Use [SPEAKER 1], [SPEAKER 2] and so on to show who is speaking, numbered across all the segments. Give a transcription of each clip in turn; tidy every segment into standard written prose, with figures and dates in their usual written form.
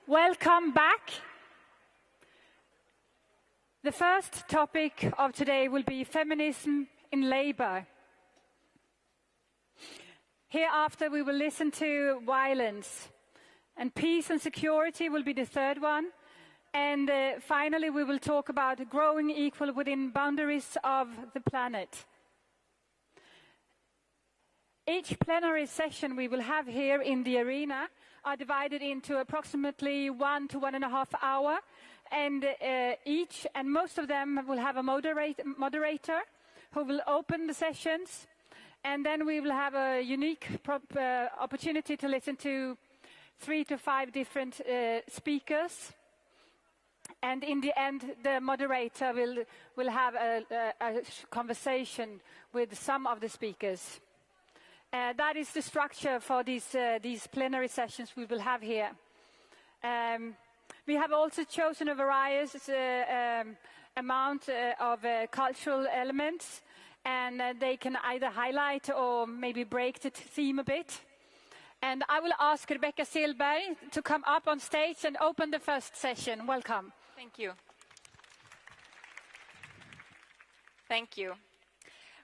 [SPEAKER 1] Welcome back. The first topic of today will be feminism in labor. Hereafter we will listen to violence, and peace and security will be the third one. And finally we will talk about growing equal within boundaries of the planet. Each plenary session we will have here in the arena are divided into approximately 1 to 1.5 hours, and most of them will have a moderator who will open the sessions, and then we will have a unique opportunity to listen to 3 to 5 different speakers, and in the end the moderator will have a conversation with some of the speakers. That is the structure for these plenary sessions we will have here. We have also chosen a various amount of cultural elements, and they can either highlight or maybe break the theme a bit. And I will ask Rebecca Selberg to come up on stage and open the first session. Welcome.
[SPEAKER 2] Thank you. Thank you.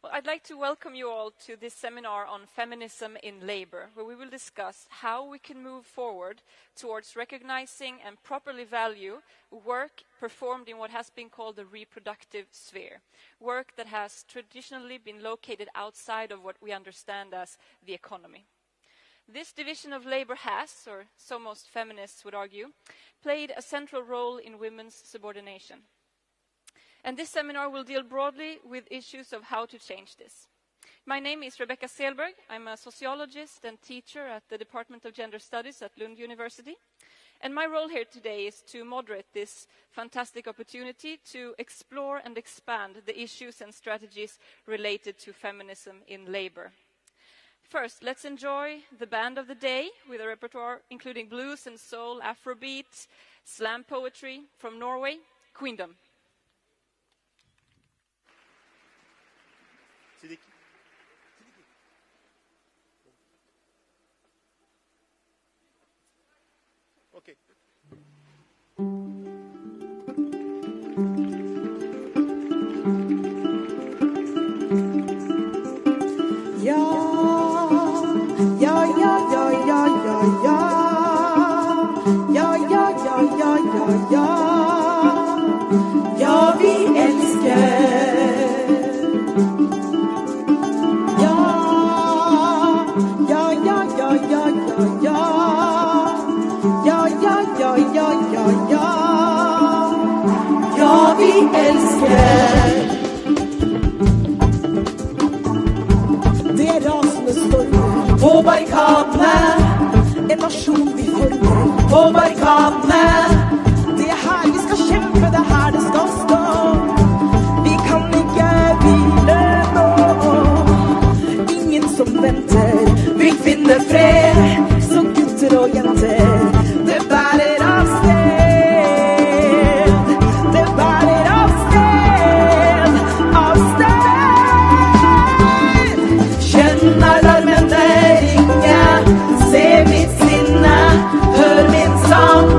[SPEAKER 2] Well, I'd like to welcome you all to this seminar on feminism in labor, where we will discuss how we can move forward towards recognizing and properly value work performed in what has been called the reproductive sphere, work that has traditionally been located outside of what we understand as the economy. This division of labor has, or so most feminists would argue, played a central role in women's subordination. And this seminar will deal broadly with issues of how to change this. My name is Rebecca Selberg. I'm a sociologist and teacher at the Department of Gender Studies at Lund University. And my role here today is to moderate this fantastic opportunity to explore and expand the issues and strategies related to feminism in labor. First, let's enjoy the band of the day with a repertoire including blues and soul, Afrobeat, slam poetry from Norway, Queendom.
[SPEAKER 3] Okay.
[SPEAKER 4] Ja, vi älskar. Ja, vi älskar. Det är rasande stormar på barrikaderna. En nation vi former på barrikaderna. Det är här vi ska kämpa, det är här det ska stå. Vi kan inte vila nå. Ingen som väntar, vi finner fred. Så gutter och jenter, det bärer av sted. Det bärer av sted, av sted. Känn alarmen där ringa, se mitt sinne, hör min sång.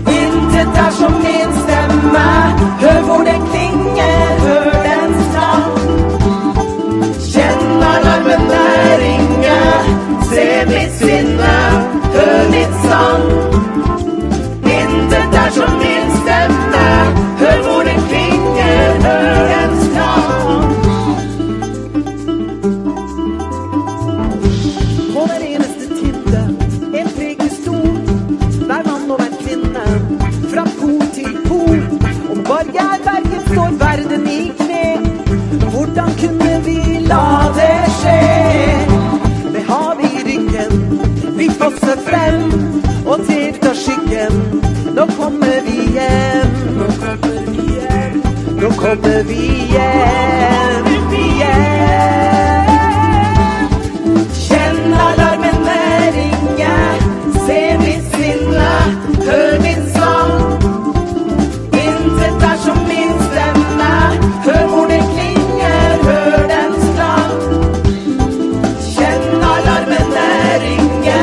[SPEAKER 4] Inte där som min stämma, hör hvor den klingar, hör den sång. Känn alarmen där ringa, se mitt sinne, hör mitt sång. Inte där som min stämma, hör hvor den klingar, hör den sång. På den enaste tiden, en prekestol, där man och en kvinna, fra pol til pol. Om barrierberget står verden i knä. Hvordan kunne vi la det skje? Med hav i ryggen, vi fosser frem og tar skyggen. Nå kommer vi hjem. Nå kommer vi hjem. Nå kommer vi hjem. Kjenn alarmen ringe, se mitt sinne, hør min sång. Intet er som min stemme, hør hvor den klinger, hør den sklang. Kjenn alarmen ringe,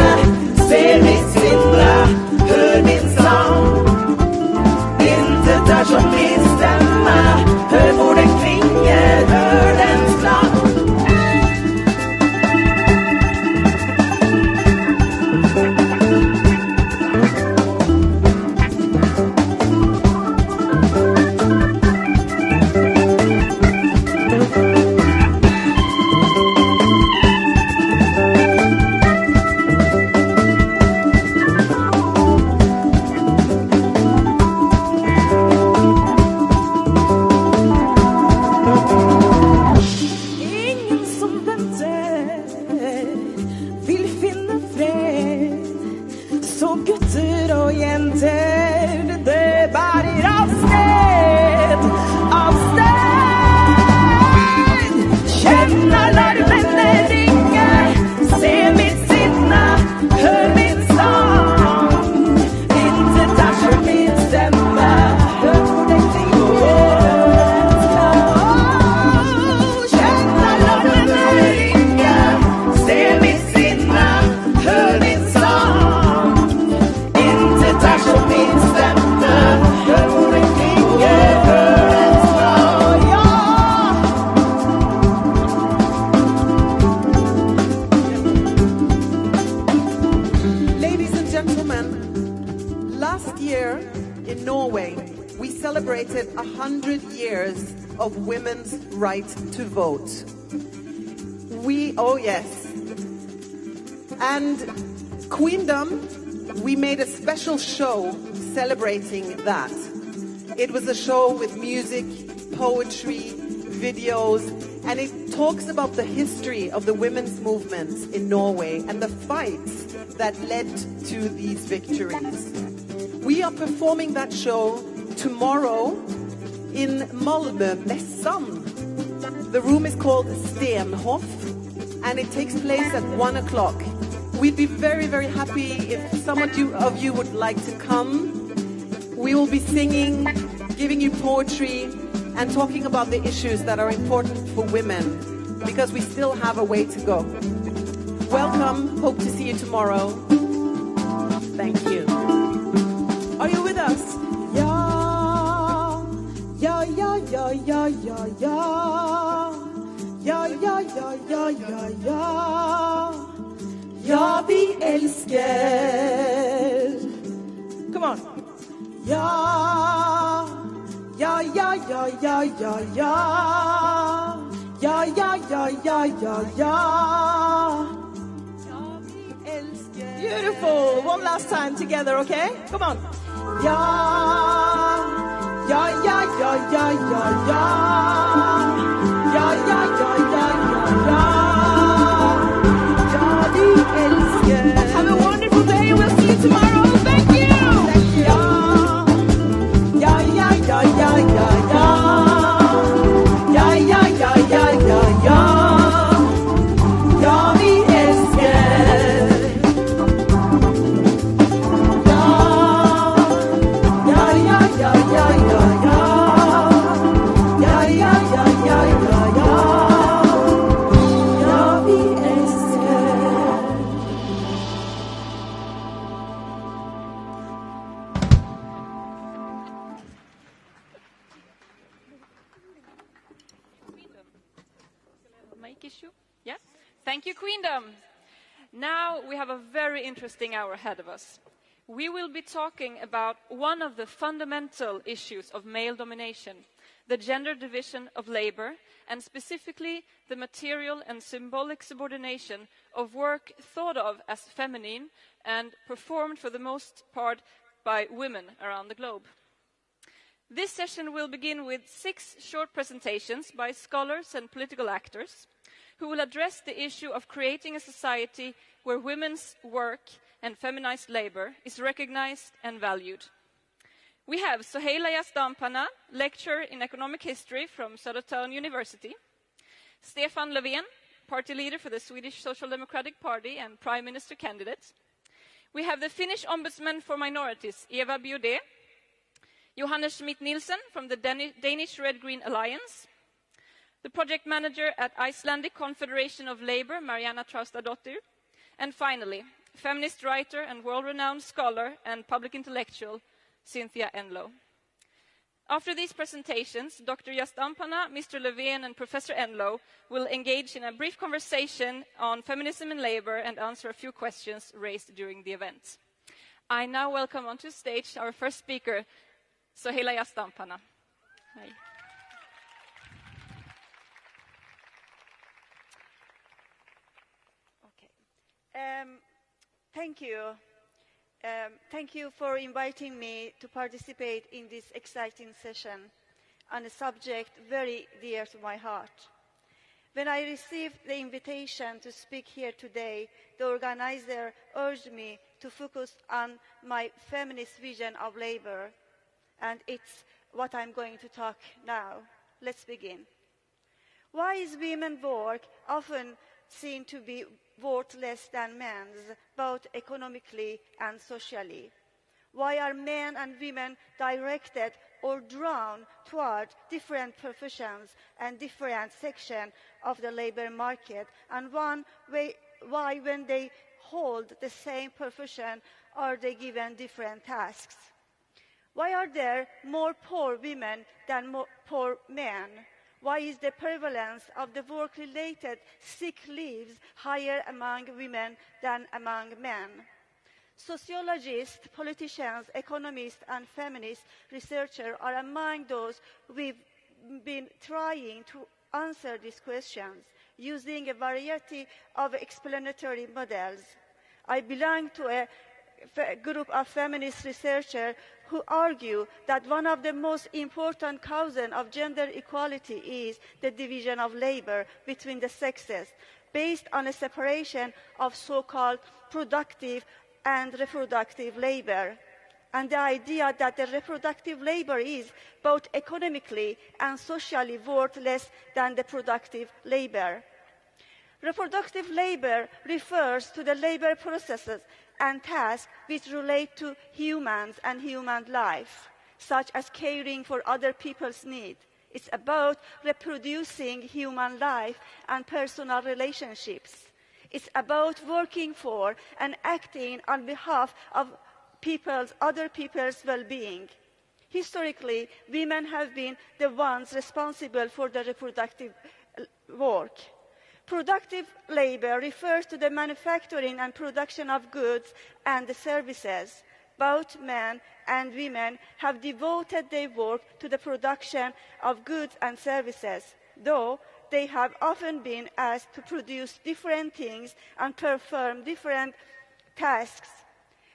[SPEAKER 4] se mitt sinne, hør gutter og jenter, det bærer av sted, av sted. Kjenn alarmene ringe, se mitt sinne, hør min sang. Intet er som min stemme, hør hvor det klinger. Kjenn alarmene ringe, se mitt sinne, hør min sang. Intet er som min stemme, hør hvor det klinger, hør den sang. Ja! Ladies and gentlemen, last year in Norway, we celebrated 100 years of women's right to vote. Oh yes. And Queendom, we made a special show celebrating that. It was a show with music, poetry, videos, and it talks about the history of the women's movement in Norway and the fights that led to these victories. We are performing that show tomorrow in Malmö, Mässan. The room is called Stenhoff, and it takes place at 1 o'clock. We'd be very, very happy if some of you would like to come. We will be singing, giving you poetry, and talking about the issues that are important for women, because we still have a way to go. Welcome, hope to see you tomorrow. Thank you. Are you with us? Ja, ja, ja, ja, ja, ja, ja. Ja, ja, ja, ja, ja, ja. Ja, vi älskar. Come on. Ja, ja, ja, ja, ja, ja, ja. Ja, ja, ja, ja, ja, ja. Ja, vi älskar. Beautiful. One last time together, okay? Come on. Ja, ja, ja, ja, ja, ja, ja. Ja, ja, ja, ja, ja, ja. Ja, vi älskar. Have a wonderful day. We'll see you tomorrow. Thank you. Thank you. Ja, ja, ja, ja, ja, ja. Ja, ja, ja, ja, ja, ja. Ja, vi älskar. Ja, ja, ja, ja, ja, ja, ja. Ja, ja, ja, ja, ja, ja. Ja, vi älskar.
[SPEAKER 2] Mic issue? Yeah. Thank you, Queendom. Now we have a very interesting hour ahead of us. We will be talking about one of the fundamental issues of male domination, the gender division of labor, and specifically the material and symbolic subordination of work thought of as feminine and performed for the most part by women around the globe. This session will begin with 6 short presentations by scholars and political actors who will address the issue of creating a society where women's work and feminized labor is recognized and valued. We have Soheila Yazdanpana, lecturer in economic history from Södertörn University, Stefan Löfven, party leader for the Swedish Social Democratic Party and prime minister candidate. We have the Finnish ombudsman for minorities, Eva Biaudet, Johannes Schmidt-Nielsen from the Danish Red-Green Alliance, the project manager at Icelandic Confederation of Labour, Mariana Traustadottir, and finally, feminist writer and world-renowned scholar and public intellectual, Cynthia Enlow. After these presentations, Dr. Yazdanpana, Mr. Löfven, and Professor Enlow will engage in a brief conversation on feminism and labor and answer a few questions raised during the event. I now welcome onto stage our first speaker, Soheila Yazdanpana. Hi.
[SPEAKER 3] Thank you. Thank you for inviting me to participate in this exciting session on a subject very dear to my heart. When I received the invitation to speak here today, the organizer urged me to focus on my feminist vision of labor. And it's what I'm going to talk now. Let's begin. Why is women's work often seen to be worth less than men's, both economically and socially? Why are men and women directed or drawn toward different professions and different sections of the labor market? And why, when they hold the same profession, are they given different tasks? Why are there more poor women than more poor men? Why is the prevalence of the work-related sick leaves higher among women than among men? Sociologists, politicians, economists, and feminist researchers are among those we've been trying to answer these questions using a variety of explanatory models. I belong to a group of feminist researchers who argue that one of the most important causes of gender equality is the division of labor between the sexes, based on a separation of so-called productive and reproductive labor, and the idea that the reproductive labor is both economically and socially worth less than the productive labor. Reproductive labor refers to the labor processes and tasks which relate to humans and human life, such as caring for other people's needs. It's about reproducing human life and personal relationships. It's about working for and acting on behalf of other people's well-being. Historically, women have been the ones responsible for the reproductive work. Productive labor refers to the manufacturing and production of goods and services. Both men and women have devoted their work to the production of goods and services, though they have often been asked to produce different things and perform different tasks.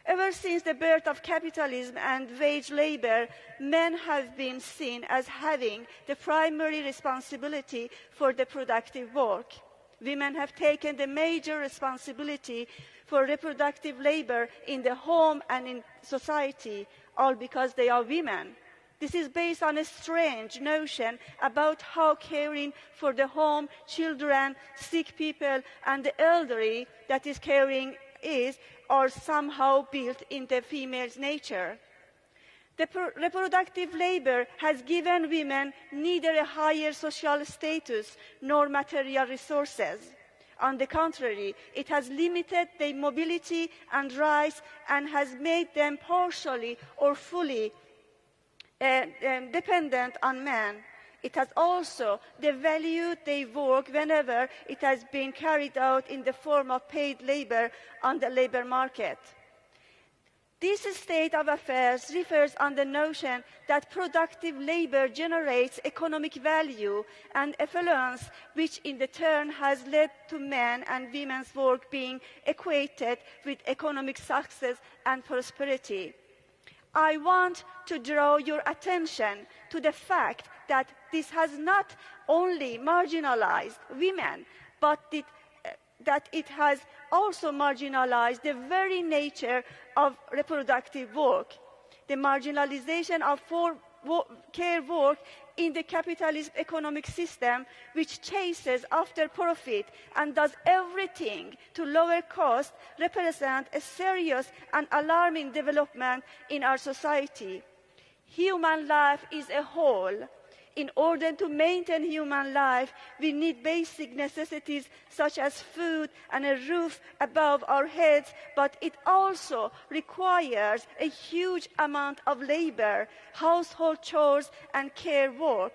[SPEAKER 3] Ever since the birth of capitalism and wage labor, men have been seen as having the primary responsibility for the productive work. Women have taken the major responsibility for reproductive labor in the home and in society, all because they are women. This is based on a strange notion about how caring for the home, children, sick people, and the elderly that is caring are somehow built into female's nature. The reproductive labor has given women neither a higher social status nor material resources. On the contrary, it has limited their mobility and rights and has made them partially or fully dependent on men. It has also devalued their work whenever it has been carried out in the form of paid labor on the labor market. This state of affairs refers on the notion that productive labor generates economic value and affluence, which in turn has led to men and women's work being equated with economic success and prosperity. I want to draw your attention to the fact that this has not only marginalized women, but that it has also marginalized the very nature of reproductive work. The marginalization of care work in the capitalist economic system, which chases after profit and does everything to lower cost, represent a serious and alarming development in our society. Human life is a whole. In order to maintain human life, we need basic necessities such as food and a roof above our heads, but it also requires a huge amount of labor, household chores, and care work.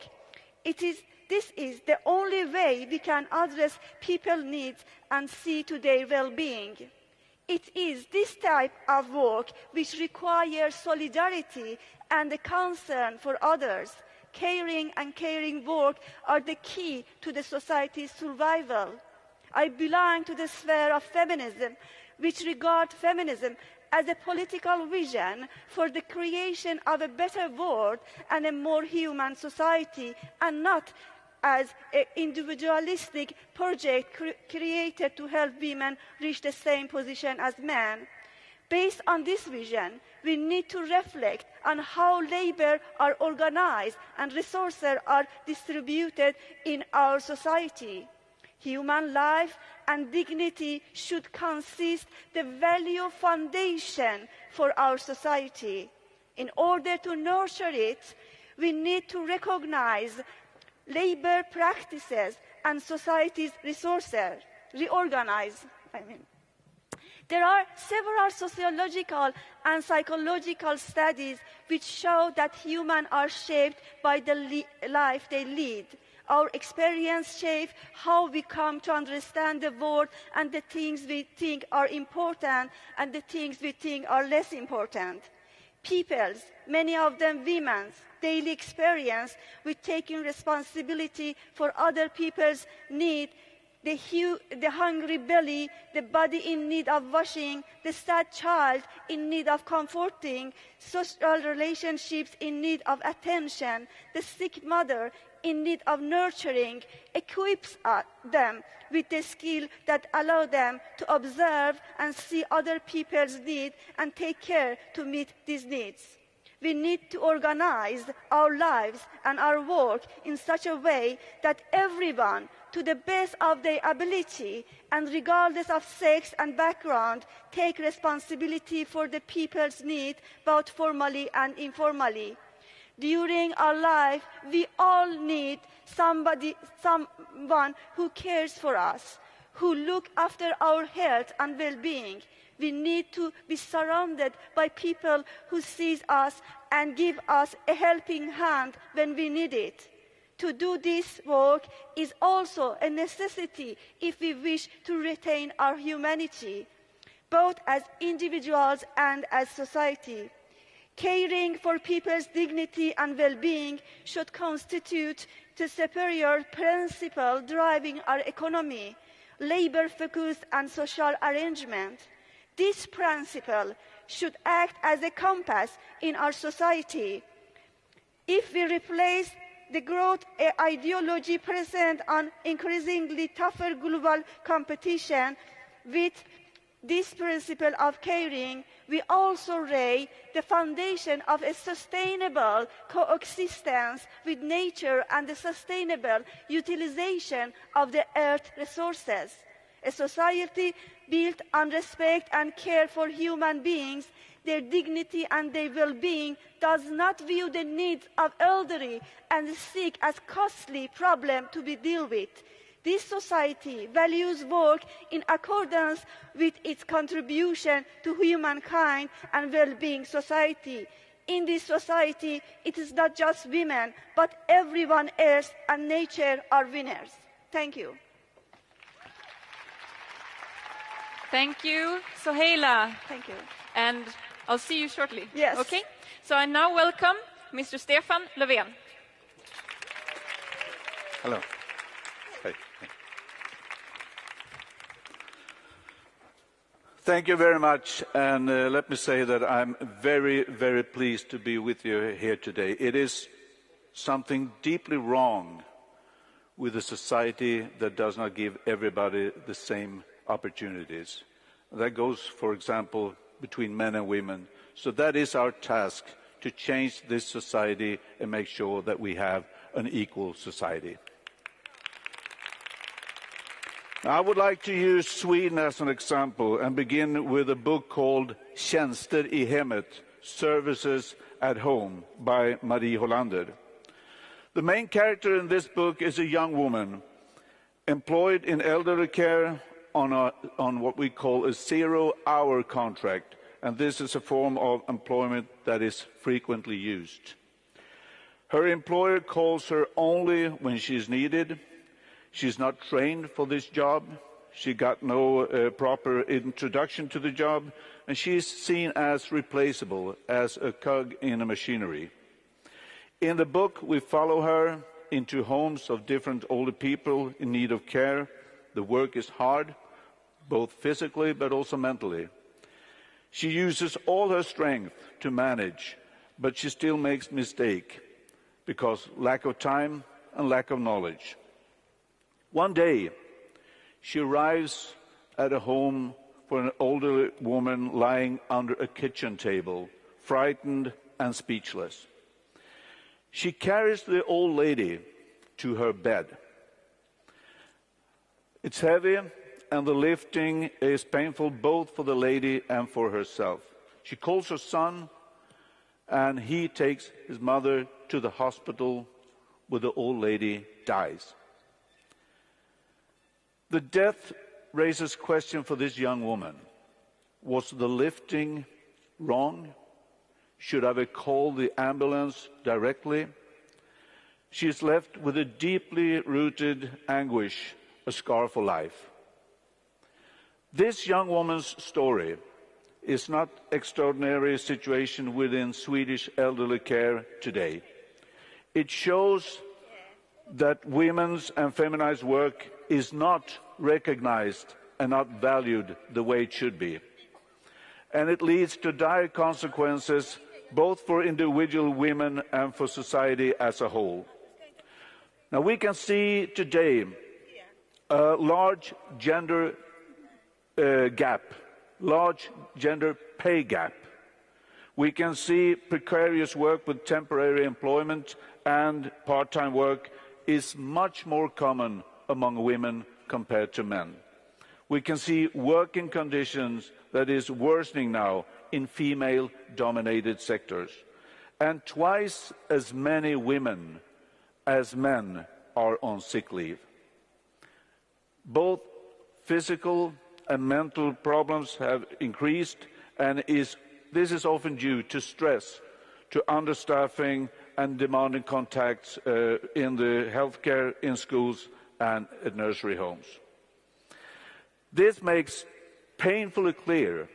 [SPEAKER 3] This is the only way we can address people's needs and see to their well-being. It is this type of work which requires solidarity and a concern for others. Caring and caring work are the key to the society's survival. I belong to the sphere of feminism, which regards feminism as a political vision for the creation of a better world and a more human society, and not as an individualistic project created to help women reach the same position as men. Based on this vision, we need to reflect on how labor are organized and resources are distributed in our society. Human life and dignity should consist the value foundation for our society. In order to nurture it, we need to recognize labor practices and society's resources, reorganize. There are several sociological and psychological studies which show that humans are shaped by the life they lead. Our experience shapes how we come to understand the world and the things we think are important and the things we think are less important. People's, many of them women's, daily experience with taking responsibility for other people's needs, the hungry belly, the body in need of washing, the sad child in need of comforting, social relationships in need of attention, the sick mother in need of nurturing, equips them with the skill that allow them to observe and see other people's needs and take care to meet these needs. We need to organize our lives and our work in such a way that everyone, to the best of their ability and regardless of sex and background, take responsibility for the people's needs, both formally and informally. During our life, we all need someone who cares for us, who look after our health and well-being. We need to be surrounded by people who see us and give us a helping hand when we need it. To do this work is also a necessity if we wish to retain our humanity, both as individuals and as society. Caring for people's dignity and well-being should constitute the superior principle driving our economy, labor-focused and social arrangement. This principle should act as a compass in our society. If we replace the growth ideology present on increasingly tougher global competition with this principle of caring, we also lay the foundation of a sustainable coexistence with nature and the sustainable utilization of the earth's resources. A society built on respect and care for human beings, their dignity and their well-being, does not view the needs of elderly and the sick as costly problem to be dealt with. This society values work in accordance with its contribution to humankind and well-being society. In this society, it is not just women, but everyone else and nature are winners. Thank you.
[SPEAKER 2] Thank you, Soheila.
[SPEAKER 3] Thank you.
[SPEAKER 2] And I'll see you shortly.
[SPEAKER 3] Yes.
[SPEAKER 2] Okay. So I now welcome Mr. Stefan Löfven.
[SPEAKER 5] Hello. Hey. Thank you very much, and let me say that I'm very, very pleased to be with you here today. It is something deeply wrong with a society that does not give everybody the same opportunities. That goes, for example, between men and women. So that is our task, to change this society and make sure that we have an equal society. I would like to use Sweden as an example and begin with a book called Tjänster i hemmet, Services at Home by Marie Hollander. The main character in this book is a young woman employed in elderly care on what we call a 0-hour contract, and this is a form of employment that is frequently used. Her employer calls her only when she's needed. She's not trained for this job. She got no proper introduction to the job, and she's seen as replaceable, as a cog in a machinery. In the book, we follow her into homes of different older people in need of care. The work is hard, both physically but also mentally. She uses all her strength to manage, but she still makes mistakes because lack of time and lack of knowledge. One day, she arrives at a home for an older woman lying under a kitchen table, frightened and speechless. She carries the old lady to her bed. It's heavy, and the lifting is painful both for the lady and for herself. She calls her son, and he takes his mother to the hospital where the old lady dies. The death raises question for this young woman. Was the lifting wrong? Should I have called the ambulance directly? She is left with a deeply rooted anguish, a scar for life. This young woman's story is not an extraordinary situation within Swedish elderly care today. It shows that women's and feminized work is not recognized and not valued the way it should be. And it leads to dire consequences both for individual women and for society as a whole. Now we can see today a large gender gap, large gender pay gap. We can see precarious work with temporary employment and part-time work is much more common among women compared to men. We can see working conditions that is worsening now in female-dominated sectors. And twice as many women as men are on sick leave. Both physical and mental problems have increased, and this is often due to stress, to understaffing and demanding contacts in the healthcare, in schools and at nursery homes. This makes painfully clear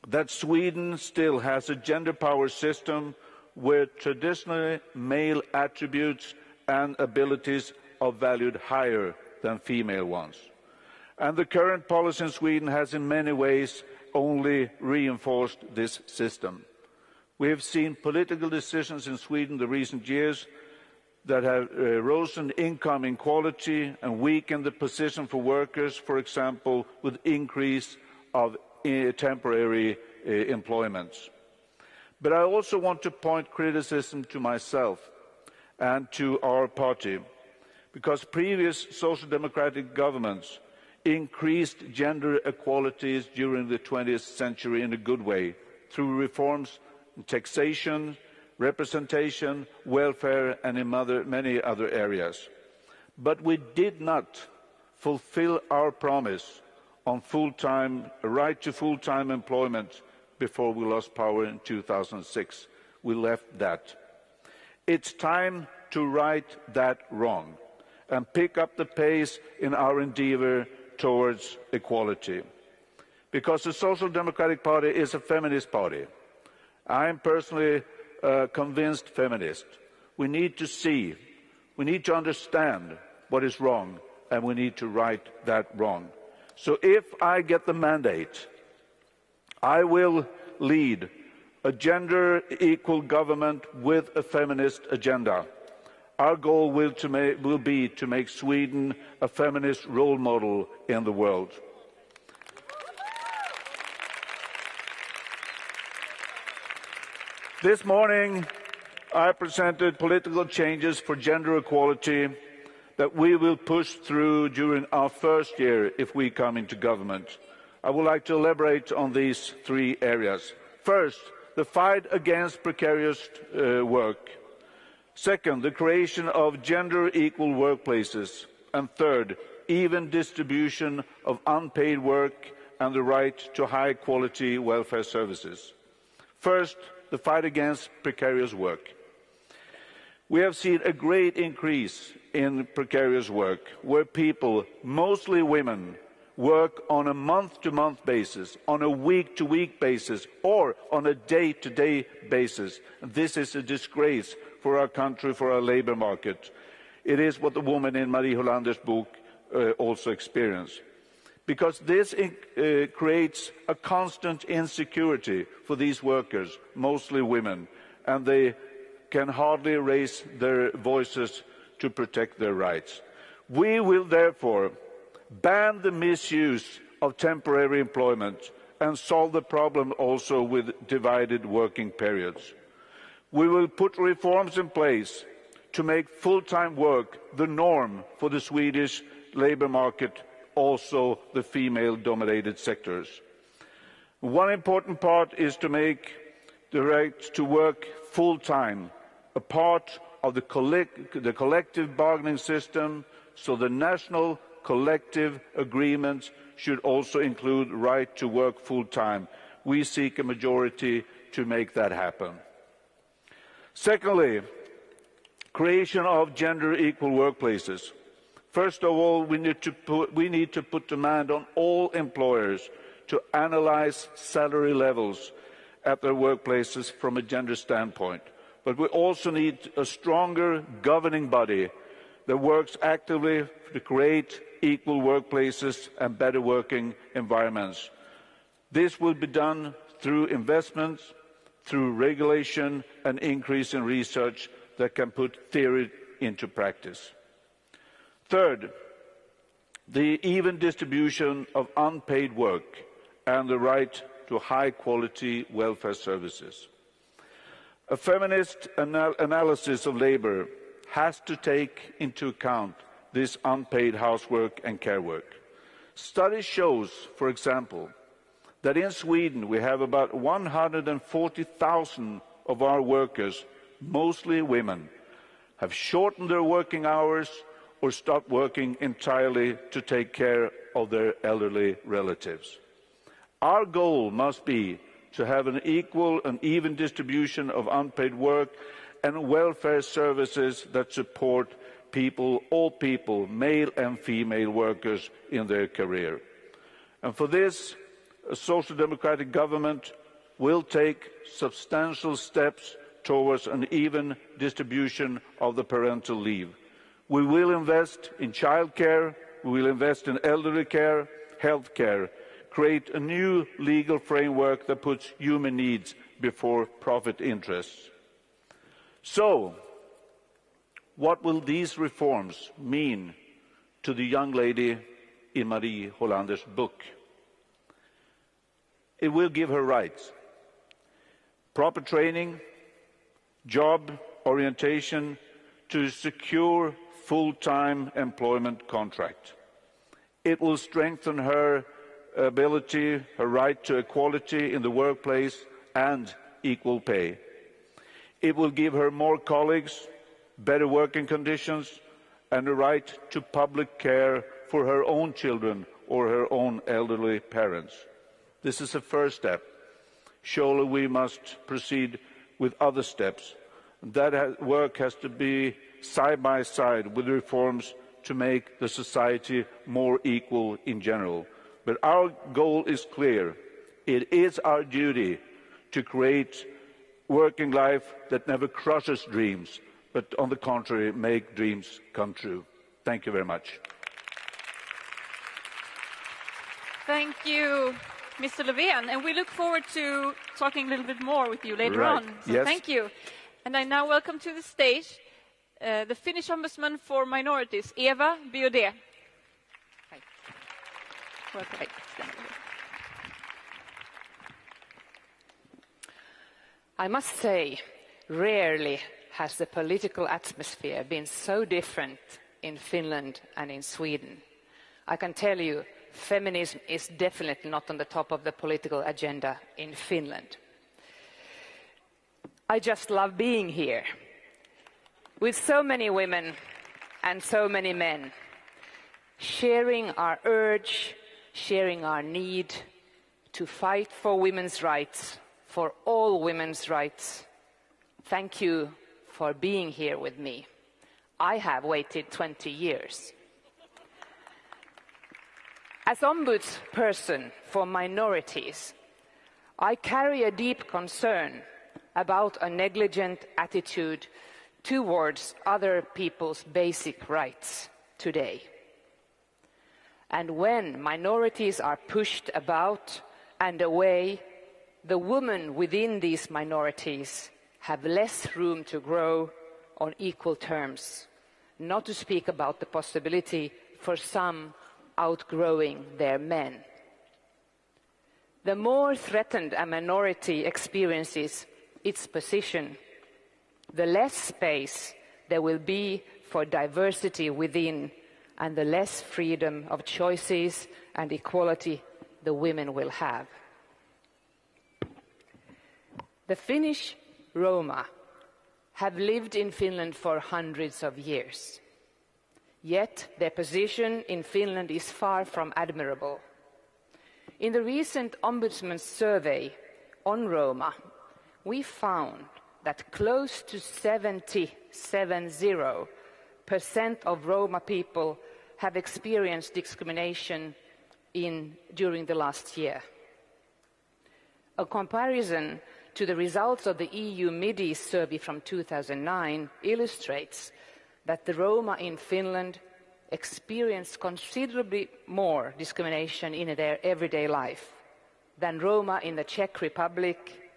[SPEAKER 5] that Sweden still has a gender power system where traditionally male attributes and abilities are valued higher than female ones. And the current policy in Sweden has in many ways only reinforced this system. We have seen political decisions in Sweden in the recent years that have risen income inequality and weakened the position for workers, for example, with increase of temporary employments. But I also want to point criticism to myself and to our party, because previous social democratic governments increased gender equalities during the 20th century in a good way through reforms in taxation, representation, welfare and in many other areas. But we did not fulfill our promise on a right to full-time employment before we lost power in 2006. We left that. It's time to right that wrong and pick up the pace in our endeavour towards equality. Because the Social Democratic Party is a feminist party. I am personally a convinced feminist. We need to see, we need to understand what is wrong, and we need to right that wrong. So if I get the mandate, I will lead a gender-equal government with a feminist agenda. Our goal will be to make Sweden a feminist role model in the world. This morning, I presented political changes for gender equality that we will push through during our first year if we come into government. I would like to elaborate on these three areas. First, the fight against precarious work. Second, the creation of gender-equal workplaces. And third, even distribution of unpaid work and the right to high-quality welfare services. First, the fight against precarious work. We have seen a great increase in precarious work, where people, mostly women, work on a month-to-month basis, on a week-to-week basis, or on a day-to-day basis. This is a disgrace for our country, for our labour market. It is what the woman in Marie Hollander's book also experienced. Because this creates a constant insecurity for these workers, mostly women, and they can hardly raise their voices to protect their rights. We will therefore ban the misuse of temporary employment and solve the problem also with divided working periods. We will put reforms in place to make full-time work the norm for the Swedish labour market, also the female-dominated sectors. One important part is to make the right to work full-time a part of the collective bargaining system, so the national collective agreements should also include right to work full-time. We seek a majority to make that happen. Secondly, creation of gender-equal workplaces. First of all, we need to put demand on all employers to analyze salary levels at their workplaces from a gender standpoint. But we also need a stronger governing body that works actively to create equal workplaces and better working environments. This will be done through investments, through regulation and increase in research that can put theory into practice. Third, the even distribution of unpaid work and the right to high-quality welfare services. A feminist analysis of labour has to take into account this unpaid housework and care work. Study shows, for example, that in Sweden we have about 140,000 of our workers, mostly women, have shortened their working hours or stopped working entirely to take care of their elderly relatives. Our goal must be to have an equal and even distribution of unpaid work and welfare services that support people, all people, male and female workers in their career. And for this, a social democratic government will take substantial steps towards an even distribution of the parental leave. We will invest in childcare, we will invest in elderly care, health care, create a new legal framework that puts human needs before profit interests. So, what will these reforms mean to the young lady in Marie Hollander's book? It will give her rights, proper training, job orientation to secure full-time employment contract. It will strengthen her ability, her right to equality in the workplace and equal pay. It will give her more colleagues, better working conditions, and a right to public care for her own children or her own elderly parents. This is a first step. Surely we must proceed with other steps. That work has to be side by side with reforms to make the society more equal in general. But our goal is clear. It is our duty to create working life that never crushes dreams, but on the contrary, make dreams come true. Thank you very much.
[SPEAKER 2] Thank you, Mr. Löfven, and we look forward to talking a little bit more with you later
[SPEAKER 5] Right.
[SPEAKER 2] on. So
[SPEAKER 5] Yes.
[SPEAKER 2] Thank you. And I now welcome to the stage the Finnish Ombudsman for Minorities, Eva Biaudet. Hi. Welcome.
[SPEAKER 6] I must say, rarely has the political atmosphere been so different in Finland and in Sweden. I can tell you, feminism is definitely not on the top of the political agenda in Finland. I just love being here with so many women and so many men, sharing our urge, sharing our need to fight for women's rights, for all women's rights. Thank you for being here with me. I have waited 20 years. As ombudsperson for minorities, I carry a deep concern about a negligent attitude towards other people's basic rights today. And when minorities are pushed about and away, the women within these minorities have less room to grow on equal terms, not to speak about the possibility for some outgrowing their men. the more threatened a minority experiences its position, the less space there will be for diversity within, and the less freedom of choices and equality the women will have. The Finnish Roma have lived in Finland for hundreds of years. Yet their position in Finland is far from admirable. In the recent Ombudsman's survey on Roma, we found that close to 70% of Roma people have experienced discrimination during the last year. A comparison to the results of the EU MIDI survey from 2009 illustrates that the Roma in Finland experience considerably more discrimination in their everyday life than Roma in the Czech Republic,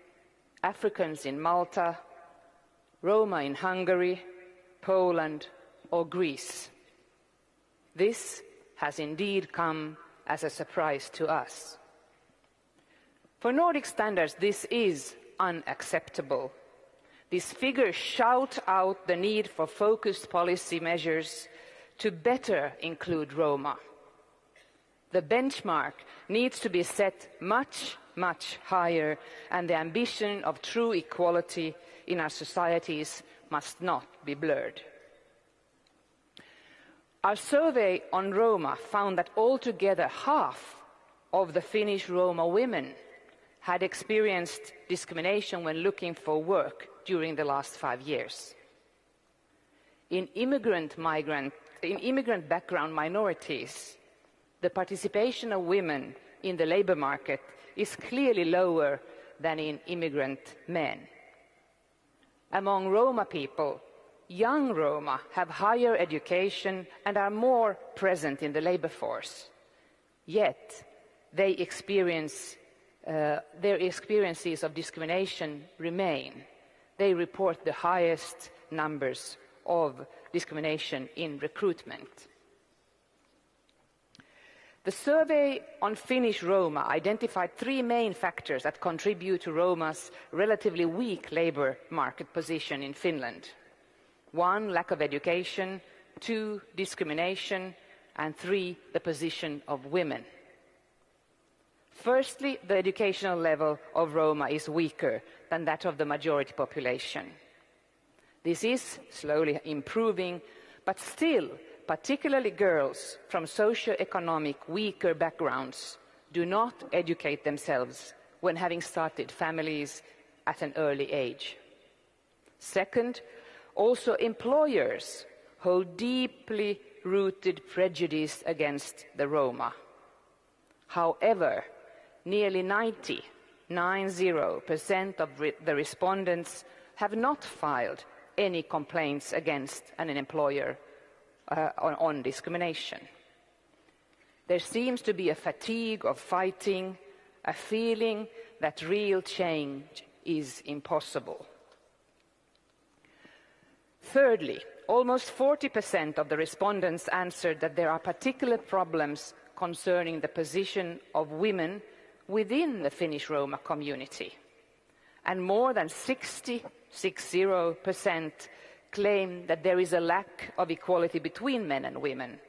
[SPEAKER 6] Africans in Malta, Roma in Hungary, Poland, or Greece. This has indeed come as a surprise to us. For Nordic standards, this is unacceptable. These figures shout out the need for focused policy measures to better include Roma. The benchmark needs to be set much, much higher, and the ambition of true equality in our societies must not be blurred. Our survey on Roma found that altogether half of the Finnish Roma women had experienced discrimination when looking for work during the last 5 years. In immigrant background minorities, the participation of women in the labour market is clearly lower than in immigrant men. Among Roma people, young Roma have higher education and are more present in the labour force. Yet, their experiences of discrimination remain. They report the highest numbers of discrimination in recruitment. The survey on Finnish Roma identified 3 main factors that contribute to Roma's relatively weak labour market position in Finland. 1, lack of education, 2, discrimination, and 3, the position of women. Firstly, the educational level of Roma is weaker than that of the majority population. This is slowly improving, but still, particularly girls from socio-economic weaker backgrounds do not educate themselves when having started families at an early age. Second, also employers hold deeply rooted prejudice against the Roma. However, nearly 90% of the respondents have not filed any complaints against an employer on discrimination. There seems to be a fatigue of fighting, a feeling that real change is impossible. Thirdly, almost 40% of the respondents answered that there are particular problems concerning the position of women within the Finnish Roma community. And more than 60% claim that there is a lack of equality between men and women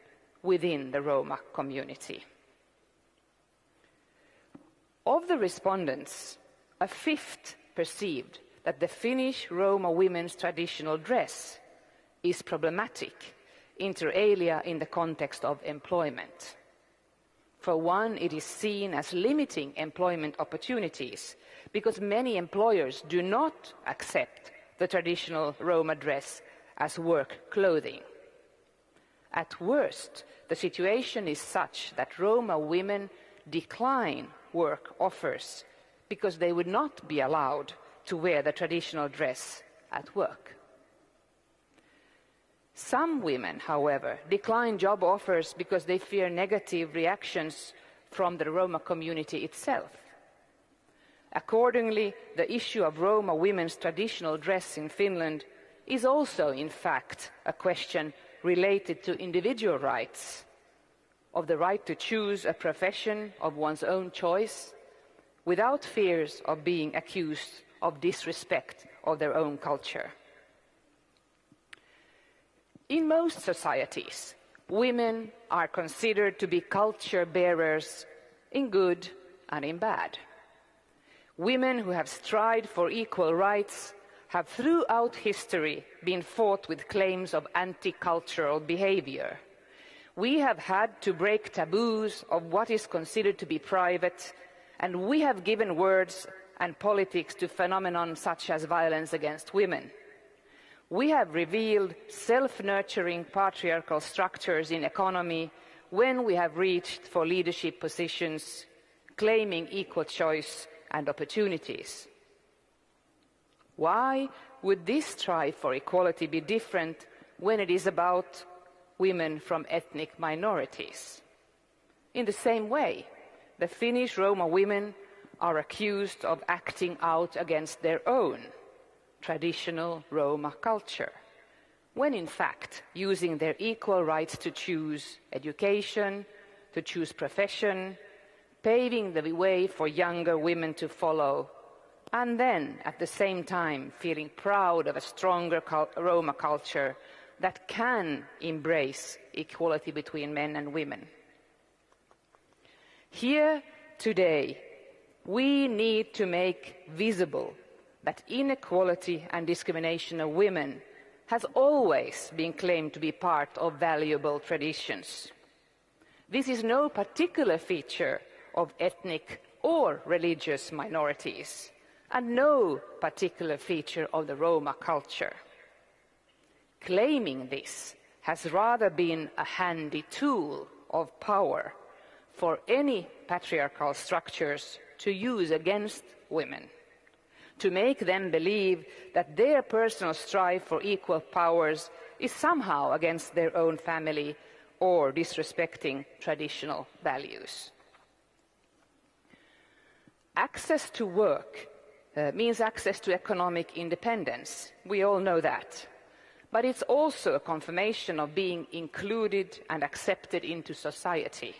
[SPEAKER 6] within the Roma community. Of the respondents, a fifth perceived that the Finnish Roma women's traditional dress is problematic, inter alia, in the context of employment. For one, it is seen as limiting employment opportunities because many employers do not accept the traditional Roma dress as work clothing. At worst, the situation is such that Roma women decline work offers because they would not be allowed to wear the traditional dress at work. Some women, however, decline job offers because they fear negative reactions from the Roma community itself. Accordingly, the issue of Roma women's traditional dress in Finland is also, in fact, a question related to individual rights, of the right to choose a profession of one's own choice, without fears of being accused of disrespect of their own culture. In most societies, women are considered to be culture bearers in good and in bad. Women who have strived for equal rights have throughout history been fought with claims of anti-cultural behavior. We have had to break taboos of what is considered to be private, and we have given words and politics to phenomena such as violence against women. We have revealed self-nurturing patriarchal structures in economy when we have reached for leadership positions, claiming equal choice and opportunities. Why would this strive for equality be different when it is about women from ethnic minorities? In the same way, the Finnish Roma women are accused of acting out against their own traditional Roma culture, when in fact using their equal rights to choose education, to choose profession, paving the way for younger women to follow, and then at the same time feeling proud of a stronger Roma culture that can embrace equality between men and women. Here today, we need to make visible that inequality and discrimination of women has always been claimed to be part of valuable traditions. This is no particular feature of ethnic or religious minorities, and no particular feature of the Roma culture. Claiming this has rather been a handy tool of power for any patriarchal structures to use against women, to make them believe that their personal strive for equal powers is somehow against their own family or disrespecting traditional values. Access to work means access to economic independence. We all know that. But it's also a confirmation of being included and accepted into society.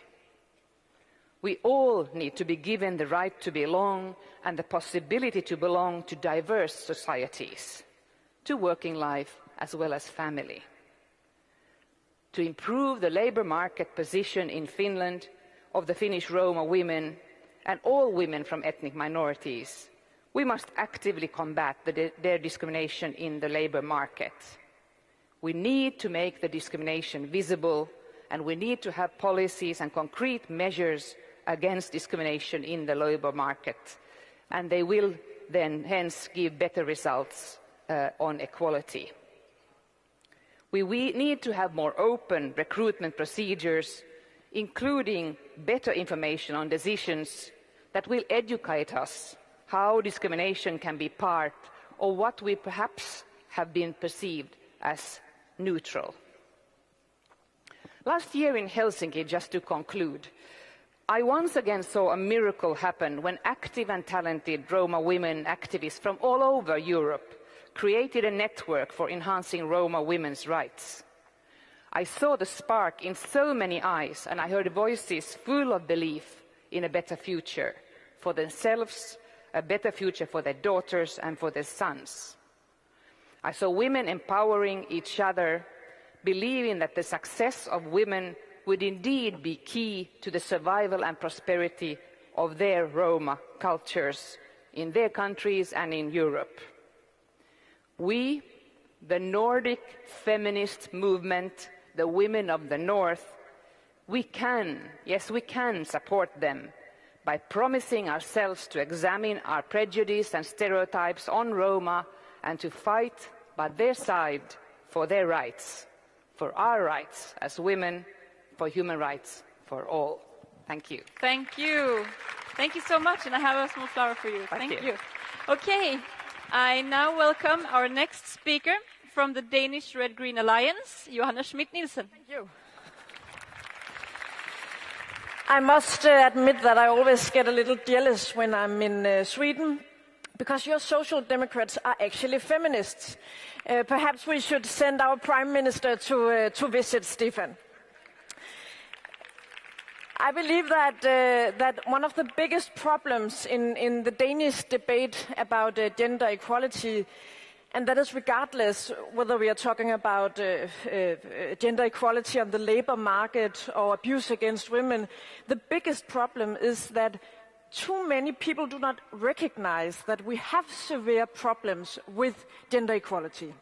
[SPEAKER 6] We all need to be given the right to belong and the possibility to belong to diverse societies, to working life as well as family. To improve the labour market position in Finland of the Finnish Roma women and all women from ethnic minorities, we must actively combat their discrimination in the labour market. We need to make the discrimination visible, and we need to have policies and concrete measures against discrimination in the labour market, and they will then hence give better results on equality. We need to have more open recruitment procedures, including better information on decisions that will educate us how discrimination can be part of what we perhaps have been perceived as neutral. Last year in Helsinki, just to conclude, I once again saw a miracle happen when active and talented Roma women activists from all over Europe created a network for enhancing Roma women's rights. I saw the spark in so many eyes, and I heard voices full of belief in a better future for themselves, a better future for their daughters and for their sons. I saw women empowering each other, believing that the success of women would indeed be key to the survival and prosperity of their Roma cultures in their countries and in Europe. We, the Nordic feminist movement, the women of the North, we can support them by promising ourselves to examine our prejudice and stereotypes on Roma and to fight by their side for their rights, for our rights as women, for human rights for all. Thank you.
[SPEAKER 2] Thank you. Thank you so much, and I have a small flower for you. Thank you. Okay, I now welcome our next speaker from the Danish Red Green Alliance, Johanna Schmidt-Nielsen.
[SPEAKER 7] Thank you. I must admit that I always get a little jealous when I'm in Sweden, because your social democrats are actually feminists. Perhaps we should send our prime minister to visit Stefan. I believe that one of the biggest problems in the Danish debate about gender equality, and that is regardless whether we are talking about gender equality on the labor market or abuse against women, the biggest problem is that too many people do not recognize that we have severe problems with gender equality.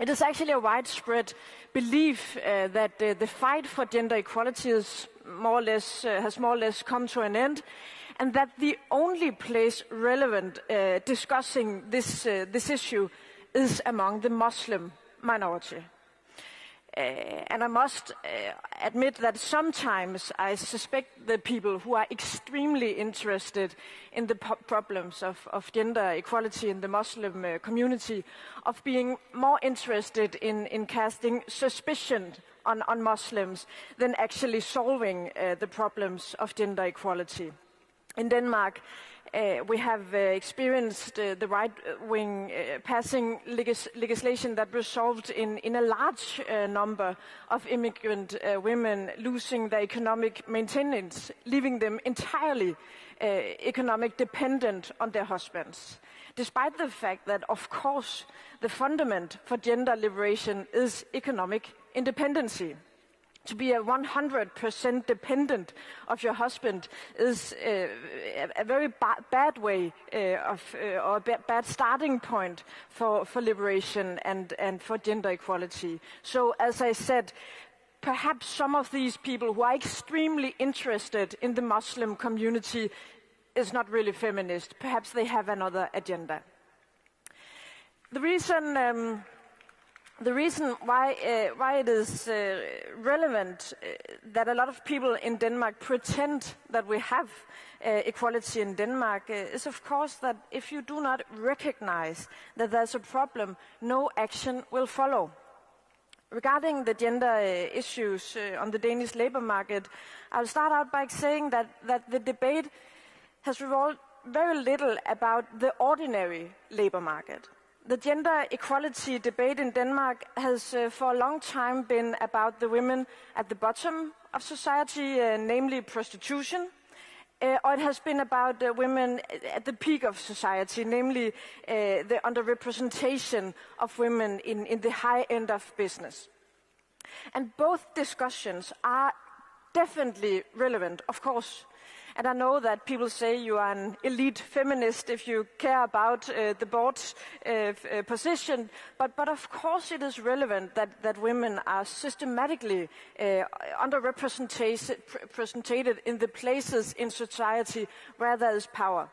[SPEAKER 7] It is actually a widespread belief that the fight for gender equality has more or less come to an end, and that the only place relevant discussing this issue is among the Muslim minority. And I must admit that sometimes I suspect the people who are extremely interested in the problems of gender equality in the Muslim community of being more interested in casting suspicion on Muslims than actually solving the problems of gender equality. In Denmark, we have experienced the right-wing passing legislation that resulted in a large number of immigrant women losing their economic maintenance, leaving them entirely economic dependent on their husbands. Despite the fact that, of course, the fundament for gender liberation is economic independency. To be 100% dependent of your husband is a very bad way or a bad starting point for liberation and for gender equality. So, as I said, perhaps some of these people who are extremely interested in the Muslim community is not really feminist. Perhaps they have another agenda. The reason why it is relevant that a lot of people in Denmark pretend that we have equality in Denmark is, of course, that if you do not recognize that there's a problem, no action will follow. Regarding the gender issues on the Danish labor market, I'll start out by saying that the debate has revolved very little about the ordinary labor market. The gender equality debate in Denmark has for a long time been about the women at the bottom of society, namely prostitution, or it has been about women at the peak of society, namely the underrepresentation of women in the high end of business. And both discussions are definitely relevant, of course. And I know that people say you are an elite feminist if you care about the board's position, but of course it is relevant that women are systematically underrepresented in the places in society where there is power.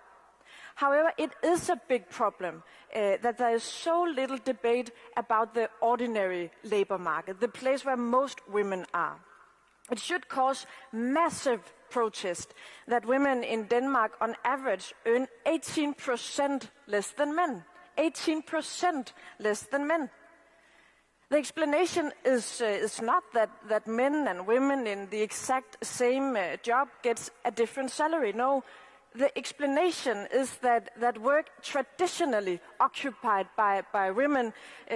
[SPEAKER 7] However, it is a big problem that there is so little debate about the ordinary labor market, the place where most women are. It should cause massive protest that women in Denmark on average earn 18% less than men. 18% less than men. The explanation is not that men and women in the exact same job gets a different salary. No, the explanation is that work traditionally occupied by women,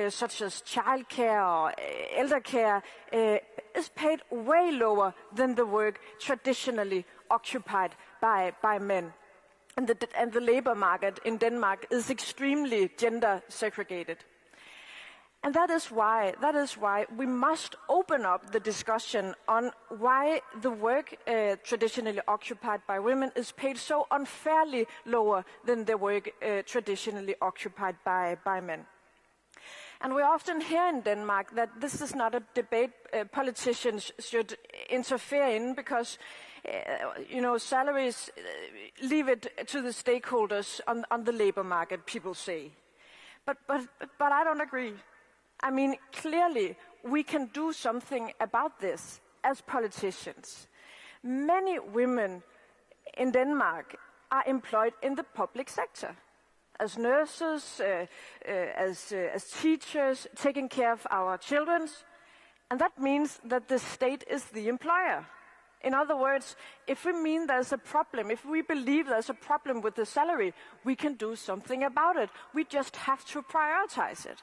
[SPEAKER 7] such as childcare or elder care, is paid way lower than the work traditionally occupied by men. And the labor market in Denmark is extremely gender segregated. And that is why we must open up the discussion on why the work traditionally occupied by women is paid so unfairly lower than the work traditionally occupied by men. And we often hear in Denmark that this is not a debate politicians should interfere in because, salaries, leave it to the stakeholders on the labor market, people say. But I don't agree. I mean, clearly, we can do something about this as politicians. Many women in Denmark are employed in the public sector, as nurses, as teachers, taking care of our children. And that means that the state is the employer. In other words, if we mean there's a problem, if we believe there's a problem with the salary, we can do something about it. We just have to prioritize it.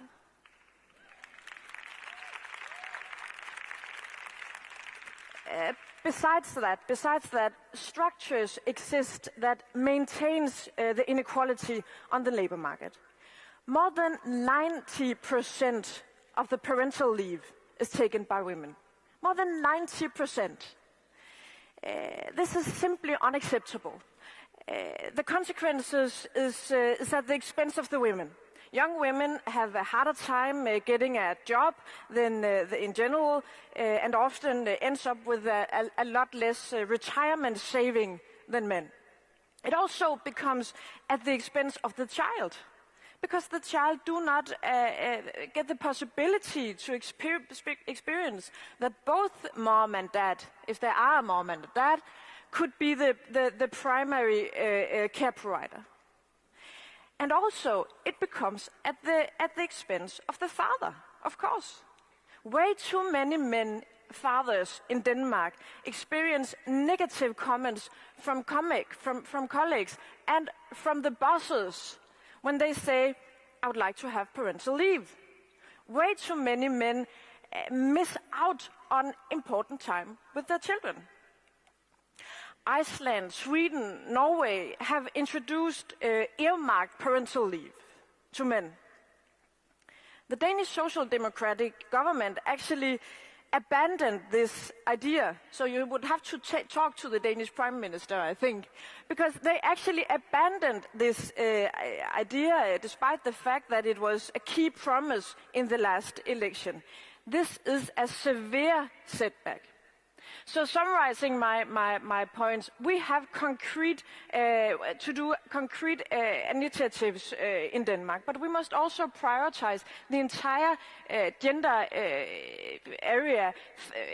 [SPEAKER 7] besides that, structures exist that maintains the inequality on the labor market. More than 90% of the parental leave is taken by women. More than 90%. This is simply unacceptable. The consequences is at the expense of the women. Young women have a harder time getting a job than in general, and often ends up with a lot less retirement saving than men. It also becomes at the expense of the child, because the child do not get the possibility to experience that both mom and dad, if there are a mom and a dad, could be the primary care provider. And also, it becomes at the expense of the father, of course. Way too many fathers in Denmark experience negative comments from colleagues and from the bosses when they say, I would like to have parental leave. Way too many men miss out on important time with their children. Iceland, Sweden, Norway have introduced earmarked parental leave to men. The Danish Social Democratic government actually abandoned this idea, so you would have to talk to the Danish Prime Minister, I think, because they actually abandoned this idea despite the fact that it was a key promise in the last election. This is a severe setback. So summarizing my points, we have to do concrete initiatives in Denmark, but we must also prioritize the entire gender area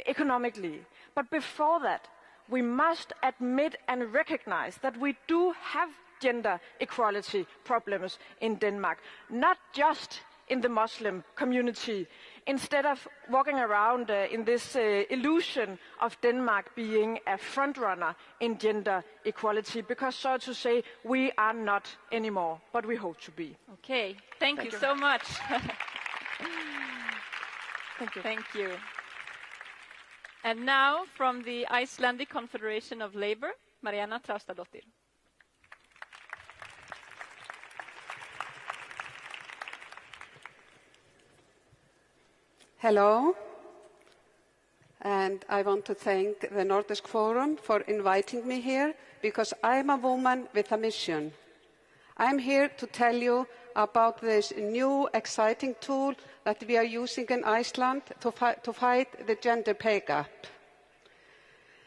[SPEAKER 7] economically. But before that, we must admit and recognize that we do have gender equality problems in Denmark, not just in the Muslim community, instead of walking around in this illusion of Denmark being a frontrunner in gender equality, because, so to say, we are not anymore, but we hope to be.
[SPEAKER 2] Okay, thank you so much.
[SPEAKER 7] Thank you.
[SPEAKER 2] Thank you. And now, from the Icelandic Confederation of Labour, Marianna Traustadóttir.
[SPEAKER 8] Hello, and I want to thank the Nordisk Forum for inviting me here, because I am a woman with a mission. I am here to tell you about this new exciting tool that we are using in Iceland to fight the gender pay gap.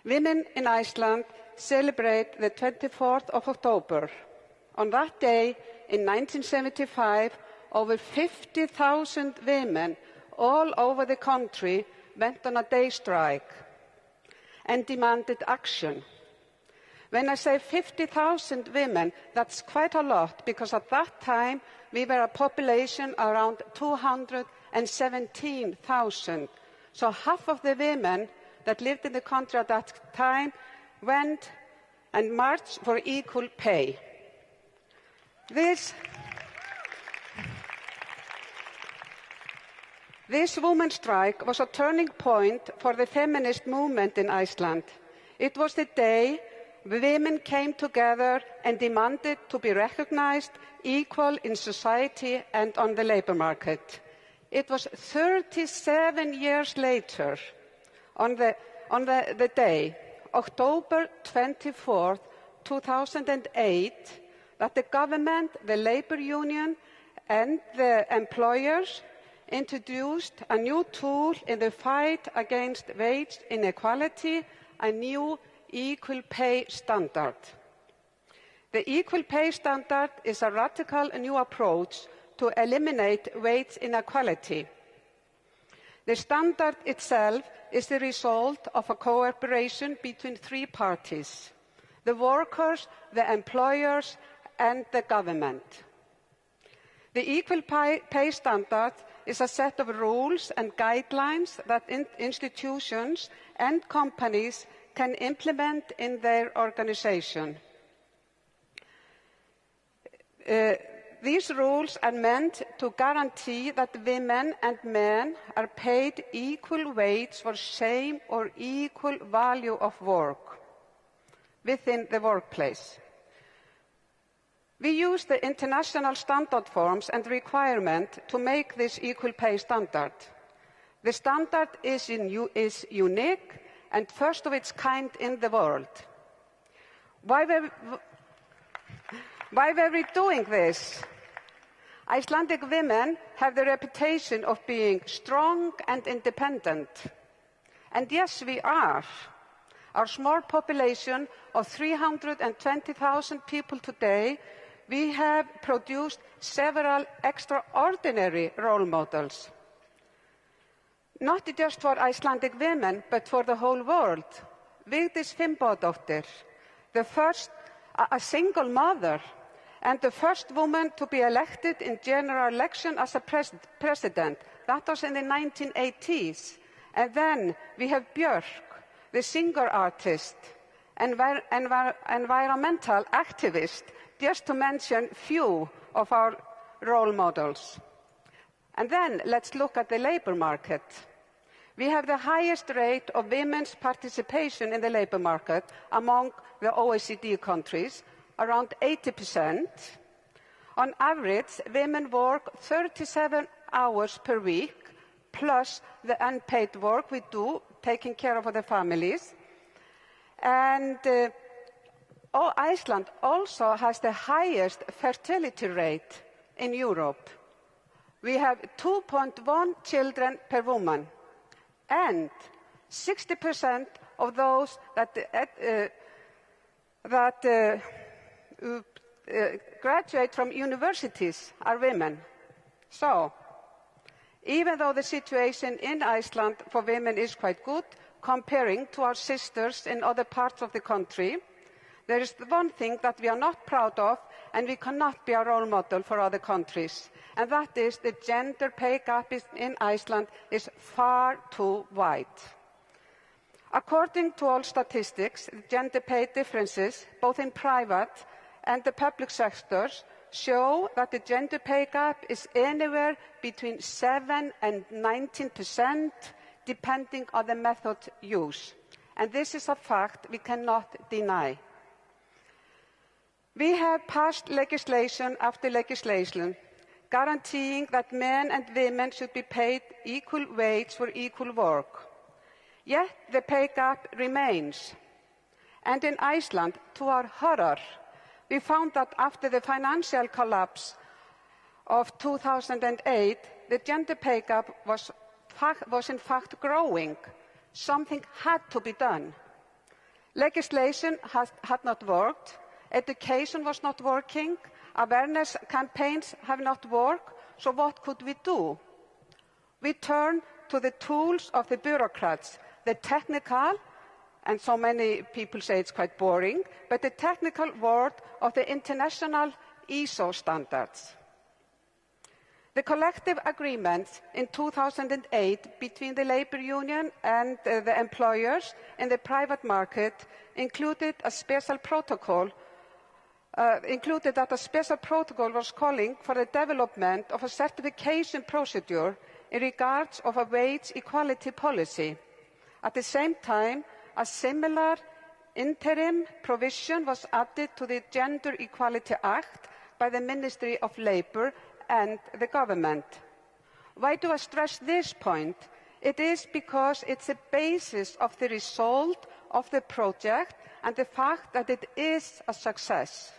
[SPEAKER 8] Women in Iceland celebrate the 24th of October. On that day, in 1975, over 50,000 women all over the country went on a day strike and demanded action. When I say 50,000 women, that's quite a lot, because at that time we were a population around 217,000. So half of the women that lived in the country at that time went and marched for equal pay. This women's strike was a turning point for the feminist movement in Iceland. It was the day women came together and demanded to be recognized equal in society and on the labor market. It was 37 years later, on the day, October 24th, 2008, that the government, the labor union, and the employers introduced a new tool in the fight against wage inequality, a new equal pay standard. The equal pay standard is a radical new approach to eliminate wage inequality. The standard itself is the result of a cooperation between three parties: the workers, the employers, and the government. The equal pay standard is a set of rules and guidelines that institutions and companies can implement in their organization. These rules are meant to guarantee that women and men are paid equal wage for same or equal value of work within the workplace. We use the international standard forms and requirement to make this equal pay standard. The standard is unique and first of its kind in the world. Why were we doing this? Icelandic women have the reputation of being strong and independent. And yes, we are. Our small population of 320,000 people today, we have produced several extraordinary role models. Not just for Icelandic women, but for the whole world. Vigdís Finnbogadóttir, a single mother, and the first woman to be elected in general election as a president. That was in the 1980s. And then we have Björk, the singer-artist, environmental activist, just to mention few of our role models. And then let's look at the labor market. We have the highest rate of women's participation in the labor market among the OECD countries, around 80%. On average, women work 37 hours per week, plus the unpaid work we do, taking care of the families. And Iceland also has the highest fertility rate in Europe. We have 2.1 children per woman, and 60% of those that graduate from universities are women. So, even though the situation in Iceland for women is quite good, comparing to our sisters in other parts of the country, there is one thing that we are not proud of, and we cannot be a role model for other countries, and that is the gender pay gap in Iceland is far too wide. According to all statistics, the gender pay differences, both in private and the public sectors, show that the gender pay gap is anywhere between 7 and 19%, depending on the method used. And this is a fact we cannot deny. We have passed legislation after legislation guaranteeing that men and women should be paid equal wage for equal work. Yet the pay gap remains. And in Iceland, to our horror, we found that after the financial collapse of 2008, the gender pay gap was in fact growing. Something had to be done. Legislation had not worked. Education was not working. Awareness campaigns have not worked. So what could we do? We turned to the tools of the bureaucrats, the technical, and so many people say it's quite boring, but the technical word of the international ISO standards. The collective agreement in 2008 between the labor union and the employers in the private market included a special protocol was calling for the development of a certification procedure in regards of a wage equality policy. At the same time, a similar interim provision was added to the Gender Equality Act by the Ministry of Labour and the government. Why do I stress this point? It is because it's the basis of the result of the project and the fact that it is a success.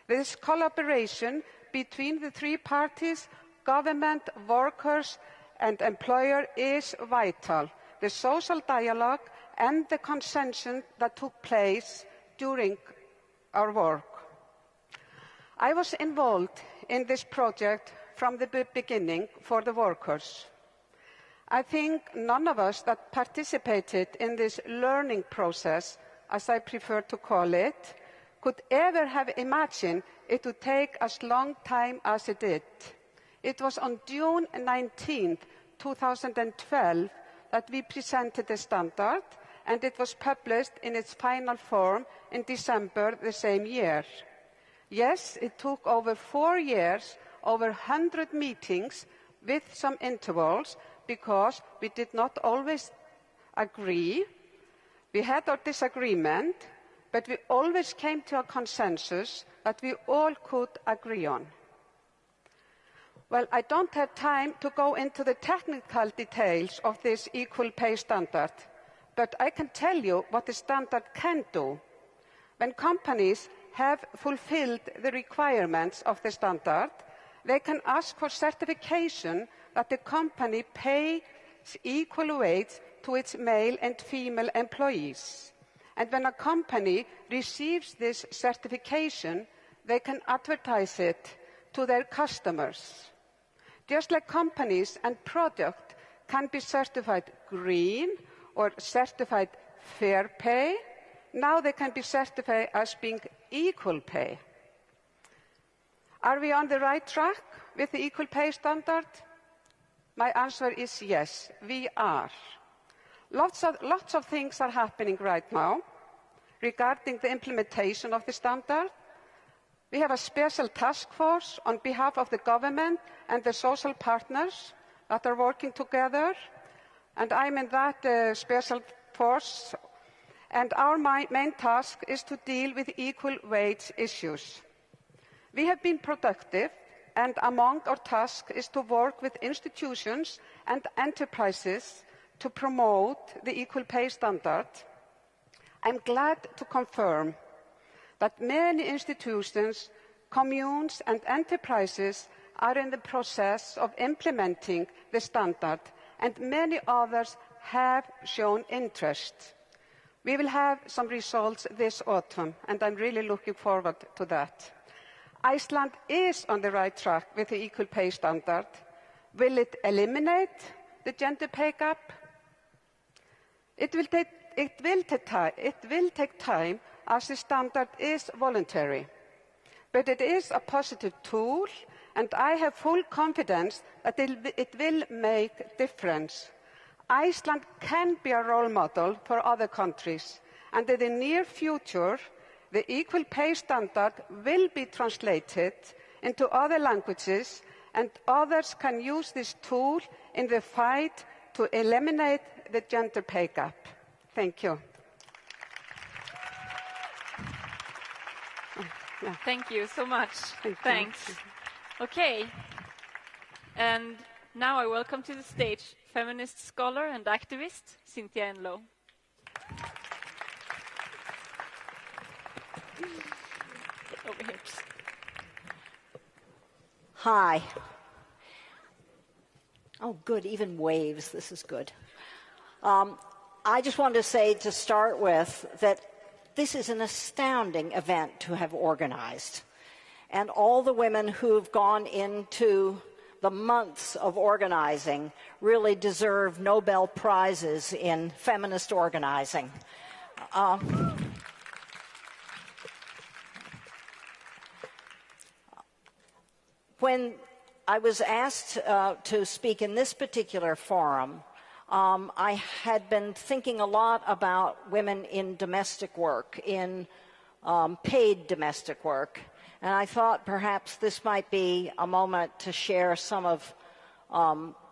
[SPEAKER 8] This collaboration between the three parties, government, workers and employer, is vital. The social dialogue and the consensus that took place during our work. I was involved in this project from the beginning for the workers. I think none of us that participated in this learning process, as I prefer to call it, could ever have imagined it would take as long time as it did. It was on June 19, 2012, that we presented the standard, and it was published in its final form in December the same year. Yes, it took over 4 years, over 100 meetings with some intervals, because we did not always agree. We had our disagreement, but we always came to a consensus that we all could agree on. Well, I don't have time to go into the technical details of this equal pay standard, but I can tell you what the standard can do. When companies have fulfilled the requirements of the standard, they can ask for certification that the company pays equal wage to its male and female employees. And when a company receives this certification, they can advertise it to their customers. Just like companies and products can be certified green or certified fair pay, now they can be certified as being equal pay. Are we on the right track with the equal pay standard? My answer is yes, we are. Lots of things are happening right now regarding the implementation of the standard. We have a special task force on behalf of the government and the social partners that are working together, and I'm in that special force, and our main task is to deal with equal wage issues. We have been productive, and among our tasks is to work with institutions and enterprises to promote the equal pay standard. I'm glad to confirm that many institutions, communes and enterprises are in the process of implementing the standard, and many others have shown interest. We will have some results this autumn, and I'm really looking forward to that. Iceland is on the right track with the equal pay standard. Will it eliminate the gender pay gap? It will take time, as the standard is voluntary. But it is a positive tool, and I have full confidence that it will make a difference. Iceland can be a role model for other countries, and in the near future, the equal pay standard will be translated into other languages, and others can use this tool in the fight to eliminate the gender pay gap. Thank you.
[SPEAKER 2] Yeah. Thank you so much. Thanks.
[SPEAKER 8] You.
[SPEAKER 2] Okay. And now I welcome to the stage feminist scholar and activist Cynthia Enlow. Over here.
[SPEAKER 9] Hi. Oh, good. Even waves. This is good. I just wanted to say to start with that this is an astounding event to have organized. And all the women who've gone into the months of organizing really deserve Nobel Prizes in feminist organizing. When I was asked to speak in this particular forum, I had been thinking a lot about women in domestic work, in paid domestic work, and I thought perhaps this might be a moment to share some of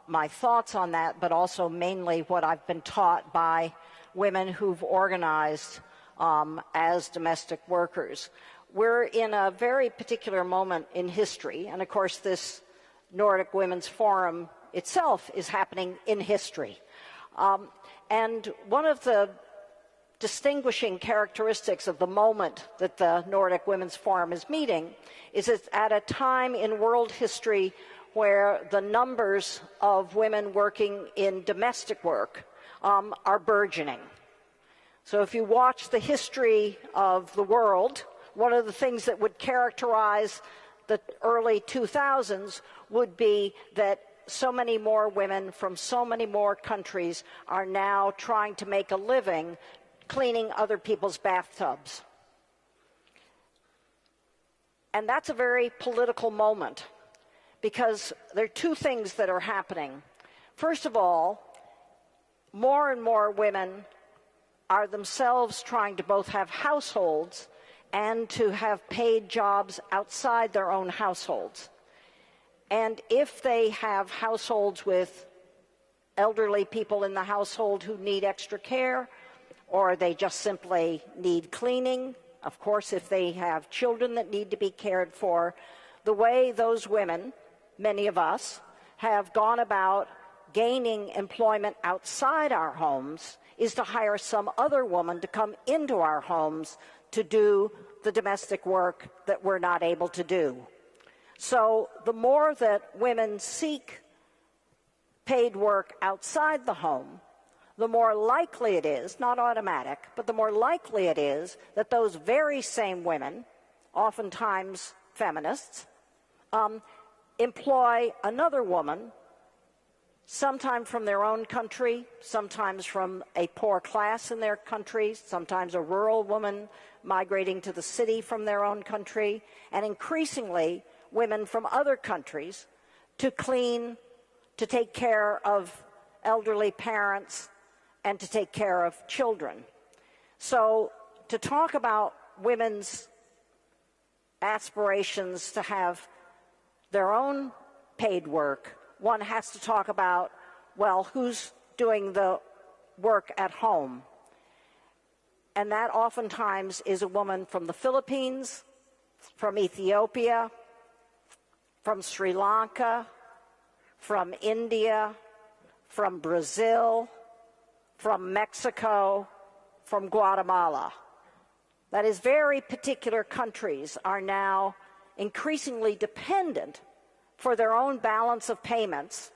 [SPEAKER 9] my thoughts on that, but also mainly what I've been taught by women who've organized as domestic workers. We're in a very particular moment in history, and of course this Nordic Women's Forum itself is happening in history. And one of the distinguishing characteristics of the moment that the Nordic Women's Forum is meeting is it's at a time in world history where the numbers of women working in domestic work are burgeoning. So if you watch the history of the world, one of the things that would characterize the early 2000s would be that so many more women from so many more countries are now trying to make a living cleaning other people's bathtubs. And that's a very political moment, because there are two things that are happening. First of all, more and more women are themselves trying to both have households and to have paid jobs outside their own households. And if they have households with elderly people in the household who need extra care, or they just simply need cleaning, of course, if they have children that need to be cared for, the way those women, many of us, have gone about gaining employment outside our homes is to hire some other woman to come into our homes to do the domestic work that we're not able to do. So the more that women seek paid work outside the home, the more likely it is, not automatic, but the more likely it is that those very same women, oftentimes feminists, employ another woman, sometimes from their own country, sometimes from a poor class in their country, sometimes a rural woman migrating to the city from their own country, and increasingly women from other countries to clean, to take care of elderly parents, and to take care of children. So to talk about women's aspirations to have their own paid work, one has to talk about, well, who's doing the work at home? And that oftentimes is a woman from the Philippines, from Ethiopia, from Sri Lanka, from India, from Brazil, from Mexico, from Guatemala. That is, very particular countries are now increasingly dependent for their own balance of payments.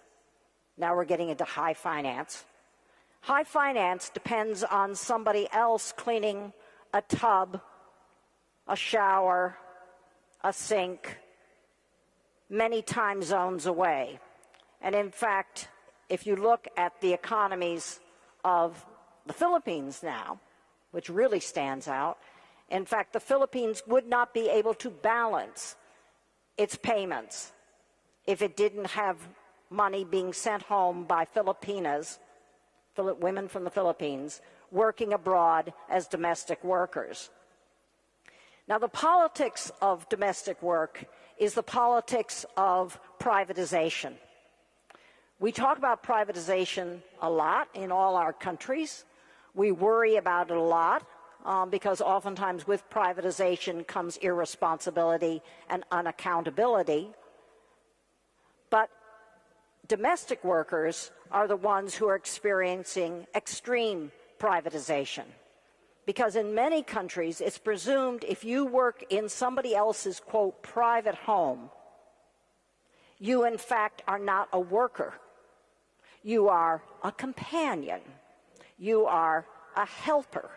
[SPEAKER 9] Now we're getting into high finance. High finance depends on somebody else cleaning a tub, a shower, a sink, many time zones away. And in fact, if you look at the economies of the Philippines now, which really stands out, in fact, the Philippines would not be able to balance its payments if it didn't have money being sent home by Filipinas, women from the Philippines, working abroad as domestic workers. Now, the politics of domestic work is the politics of privatization. We talk about privatization a lot in all our countries. We worry about it a lot because oftentimes with privatization comes irresponsibility and unaccountability. But domestic workers are the ones who are experiencing extreme privatization. Because in many countries, it's presumed if you work in somebody else's, quote, private home, you in fact are not a worker. You are a companion. You are a helper.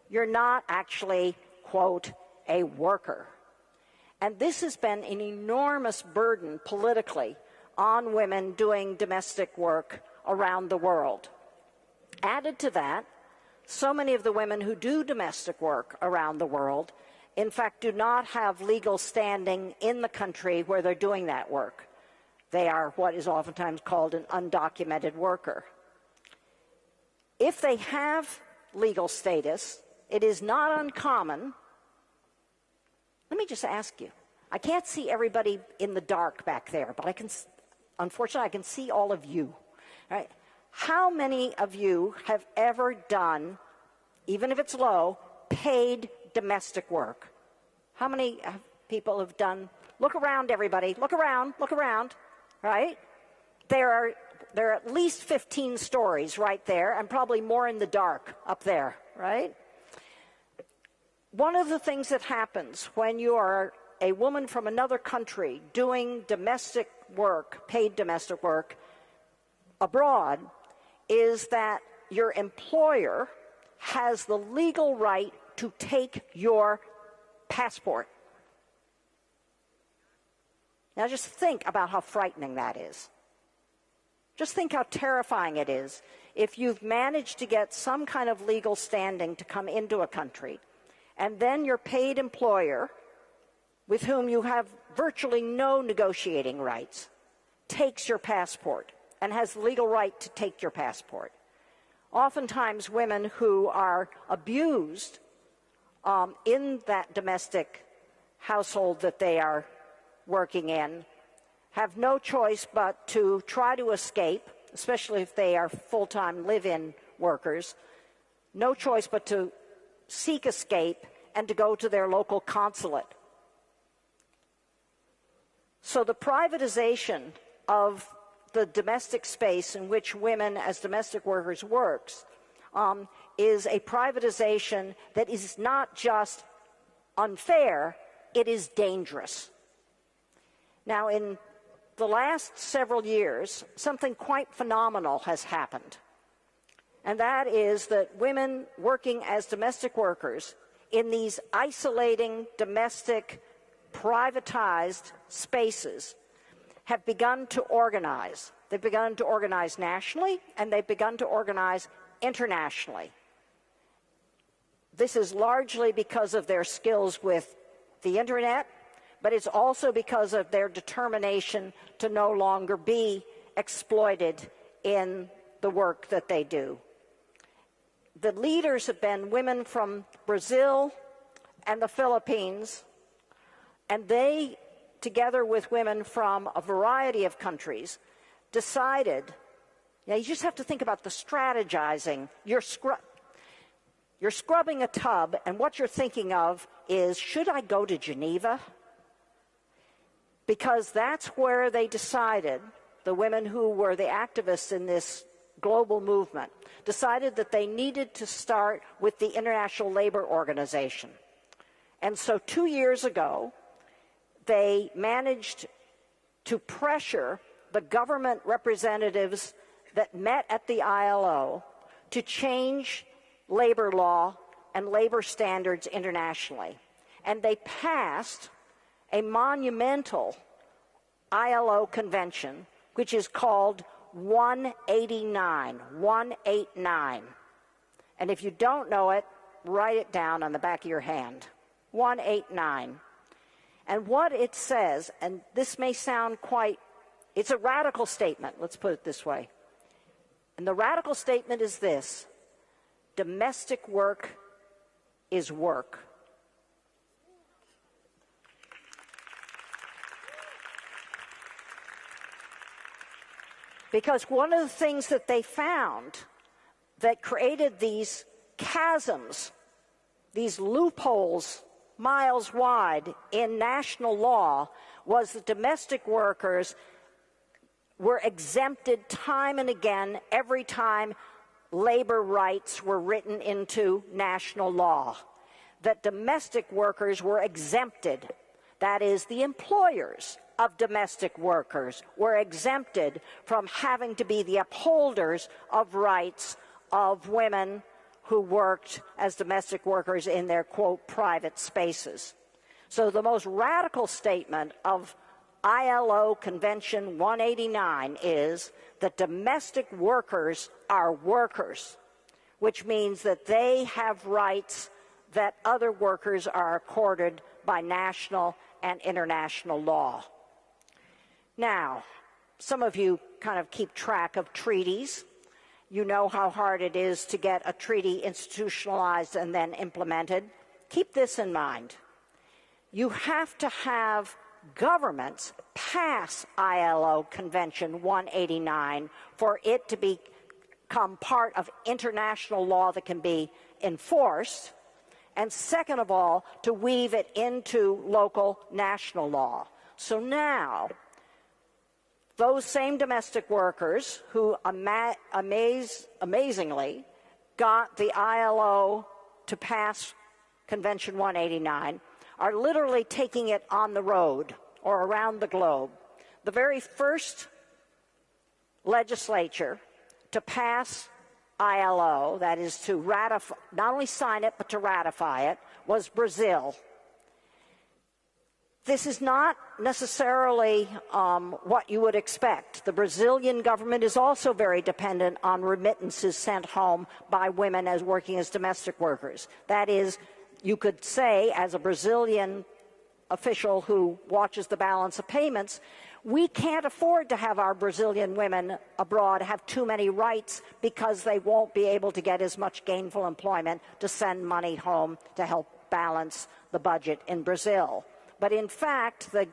[SPEAKER 9] You're not actually, quote, a worker. And this has been an enormous burden politically on women doing domestic work around the world. Added to that, so many of the women who do domestic work around the world, in fact, do not have legal standing in the country where they're doing that work. They are what is oftentimes called an undocumented worker. If they have legal status, it is not uncommon. Let me just ask you. I can't see everybody in the dark back there, but unfortunately, I can see all of you. Right? How many of you have ever done, even if it's low, paid domestic work? How many people have done? Look around, everybody. Look around. Look around. Right? There are at least 15 stories right there, and probably more in the dark up there. Right? One of the things that happens when you are a woman from another country doing domestic work, paid domestic work abroad, is that your employer has the legal right to take your passport. Now just think about how frightening that is. Just think how terrifying it is if you've managed to get some kind of legal standing to come into a country, and then your paid employer, with whom you have virtually no negotiating rights, takes your passport and has the legal right to take your passport. Oftentimes, women who are abused in that domestic household that they are working in have no choice but to try to escape, especially if they are full-time live-in workers, no choice but to seek escape and to go to their local consulate. So the privatization of the domestic space in which women as domestic workers works is a privatization that is not just unfair, it is dangerous. Now, in the last several years, something quite phenomenal has happened. And that is that women working as domestic workers in these isolating domestic privatized spaces have begun to organize. They've begun to organize nationally, and they've begun to organize internationally. This is largely because of their skills with the internet, but it's also because of their determination to no longer be exploited in the work that they do. The leaders have been women from Brazil and the Philippines, and they, together with women from a variety of countries, decided, you just have to think about the strategizing. You're scrubbing a tub, and what you're thinking of is, should I go to Geneva? Because that's where they decided, the women who were the activists in this global movement, decided that they needed to start with the International Labor Organization. And so 2 years ago, they managed to pressure the government representatives that met at the ILO to change labor law and labor standards internationally. And they passed a monumental ILO convention, which is called 189. And if you don't know it, write it down on the back of your hand. 189. And what it says, and this may sound it's a radical statement, let's put it this way. And the radical statement is this: domestic work is work. Because one of the things that they found that created these chasms, these loopholes miles wide in national law, was that domestic workers were exempted time and again every time labor rights were written into national law. That domestic workers were exempted, that is, the employers of domestic workers were exempted from having to be the upholders of rights of women who worked as domestic workers in their, quote, private spaces. So the most radical statement of ILO Convention 189 is that domestic workers are workers, which means that they have rights that other workers are accorded by national and international law. Now, some of you kind of keep track of treaties. You know how hard it is to get a treaty institutionalized and then implemented. Keep this in mind. You have to have governments pass ILO Convention 189 for it to become part of international law that can be enforced. And second of all, to weave it into local national law. So now, those same domestic workers who amazingly got the ILO to pass Convention 189 are literally taking it on the road or around the globe. The very first legislature to pass ILO, that is to ratify, not only sign it, but to ratify it, was Brazil. This is not necessarily what you would expect. The Brazilian government is also very dependent on remittances sent home by women as working as domestic workers. That is, you could say, as a Brazilian official who watches the balance of payments, we can't afford to have our Brazilian women abroad have too many rights because they won't be able to get as much gainful employment to send money home to help balance the budget in Brazil. But in fact, the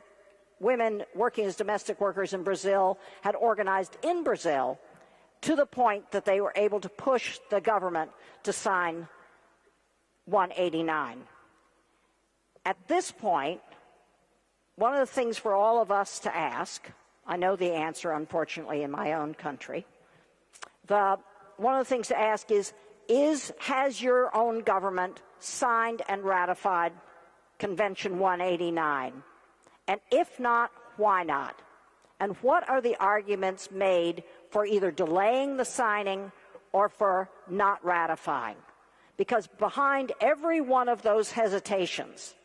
[SPEAKER 9] women working as domestic workers in Brazil had organized in Brazil to the point that they were able to push the government to sign 189. At this point, one of the things for all of us to ask, I know the answer, unfortunately, in my own country, one of the things to ask is, has your own government signed and ratified Convention 189? And if not, why not? And what are the arguments made for either delaying the signing or for not ratifying? Because behind every one of those hesitations,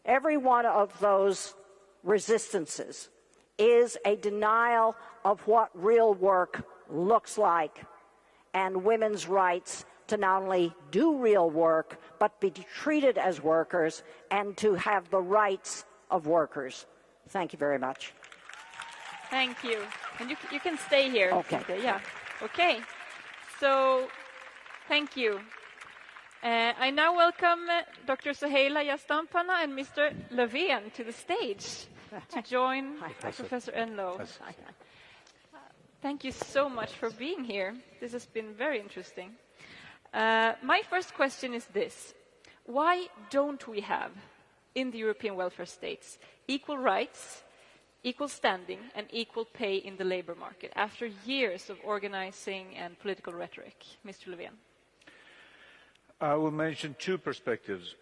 [SPEAKER 9] every one of those resistances is a denial of what real work looks like and women's rights to not only do real work, but be treated as workers and to have the rights of workers. Thank you very much.
[SPEAKER 2] Thank you. And you can stay here.
[SPEAKER 9] Okay.
[SPEAKER 2] Yeah. Okay. So, thank you. I now welcome Dr. Soheila Yastampana and Mr. Löfven to the stage to join Professor Enlow. Thank you so much for being here. This has been very interesting. My first question is this. Why don't we have, in the European welfare states, equal rights, equal standing, and equal pay in the labor market after years of organizing and political rhetoric? Mr. Löfven.
[SPEAKER 5] I will mention two perspectives.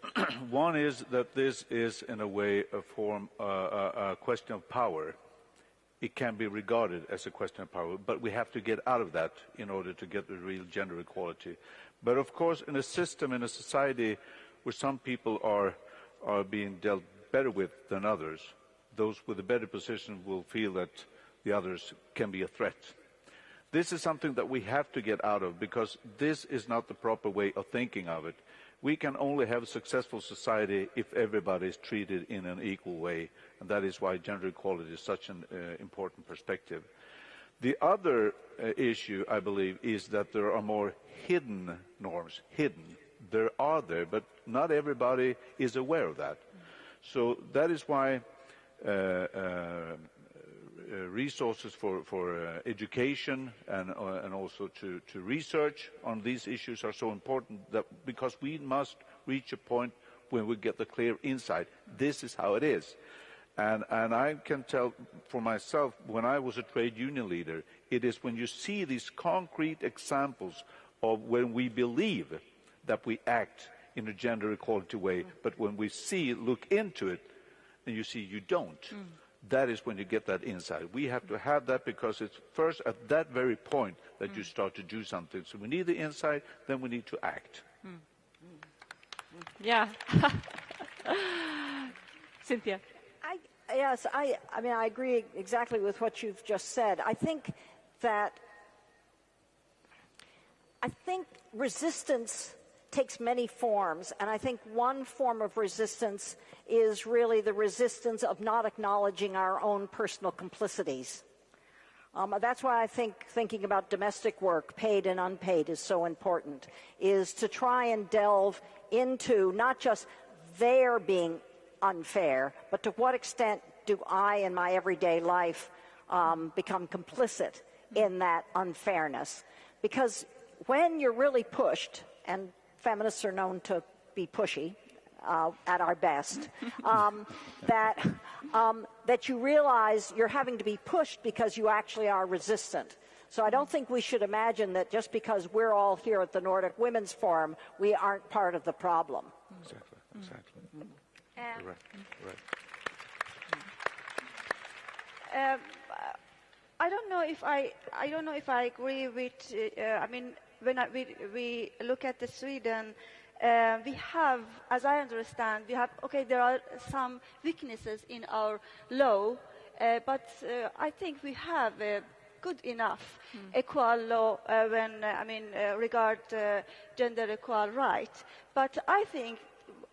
[SPEAKER 5] One is that this is, in a way, a question of power. It can be regarded as a question of power, but we have to get out of that in order to get the real gender equality. But of course, in a system, in a society where some people are being dealt better with than others, those with a better position will feel that the others can be a threat. This is something that we have to get out of, because this is not the proper way of thinking of it. We can only have a successful society if everybody is treated in an equal way, and that is why gender equality is such an important perspective. The other issue, I believe, is that there are more hidden norms. There are there, but not everybody is aware of that. So that is why resources for education and also to research on these issues are so important, that because we must reach a point when we get the clear insight. This is how it is. And I can tell for myself, when I was a trade union leader, it is when you see these concrete examples of when we believe that we act in a gender equality way, but when we look into it, and you see you don't. That is when you get that insight. We have to have that, because it's first at that very point that you start to do something. So we need the insight, then we need to act.
[SPEAKER 2] Yeah. Cynthia.
[SPEAKER 9] Yes, I mean, I agree exactly with what you've just said. I think resistance takes many forms, and I think one form of resistance is really the resistance of not acknowledging our own personal complicities. That's why I think thinking about domestic work, paid and unpaid, is so important, is to try and delve into not just their being unfair, but to what extent do I in my everyday life become complicit in that unfairness? Because when you're really pushed, and feminists are known to be pushy at our best, that you realize you're having to be pushed because you actually are resistant. So I don't think we should imagine that just because we're all here at the Nordic Women's Forum, we aren't part of the problem.
[SPEAKER 5] Exactly. Right.
[SPEAKER 3] I don't know if I agree with. I mean, when we look at Sweden, we have, as I understand, there are some weaknesses in our law, but I think we have good enough equal law regard gender equal rights. But I think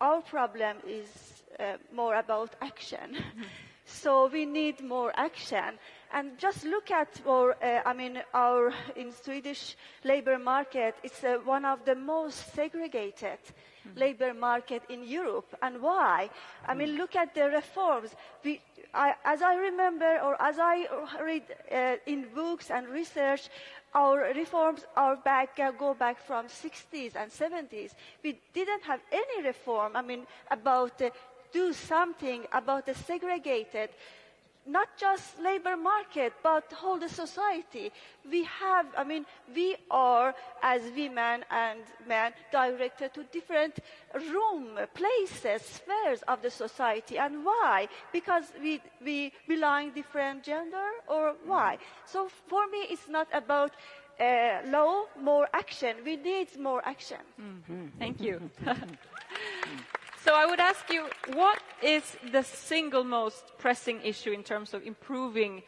[SPEAKER 3] our problem is more about action. So we need more action. And just look at our in Swedish labor market, it's one of the most segregated labor market in Europe. And why? I mean, look at the reforms. As I remember, or as I read in books and research, our reforms go back from 60s and 70s. We didn't have any reform, about do something about the segregated, not just labor market, but whole the society. We are, as women and men, directed to different places, spheres of the society. And why? Because we belong different gender, or why? So for me, it's not about law, more action. We need more action.
[SPEAKER 2] Mm-hmm. Thank you. So I would ask you, what is the single most pressing issue in terms of improving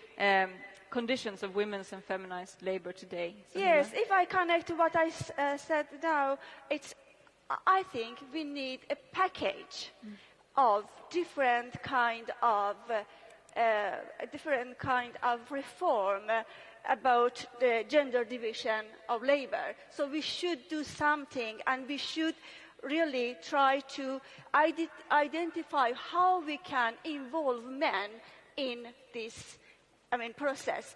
[SPEAKER 2] conditions of women's and feminized labor today?
[SPEAKER 3] Yes, if I connect to what I said now, I think we need a package of different kind of reform about the gender division of labor. So we should do something, and we should really try to identify how we can involve men in this process.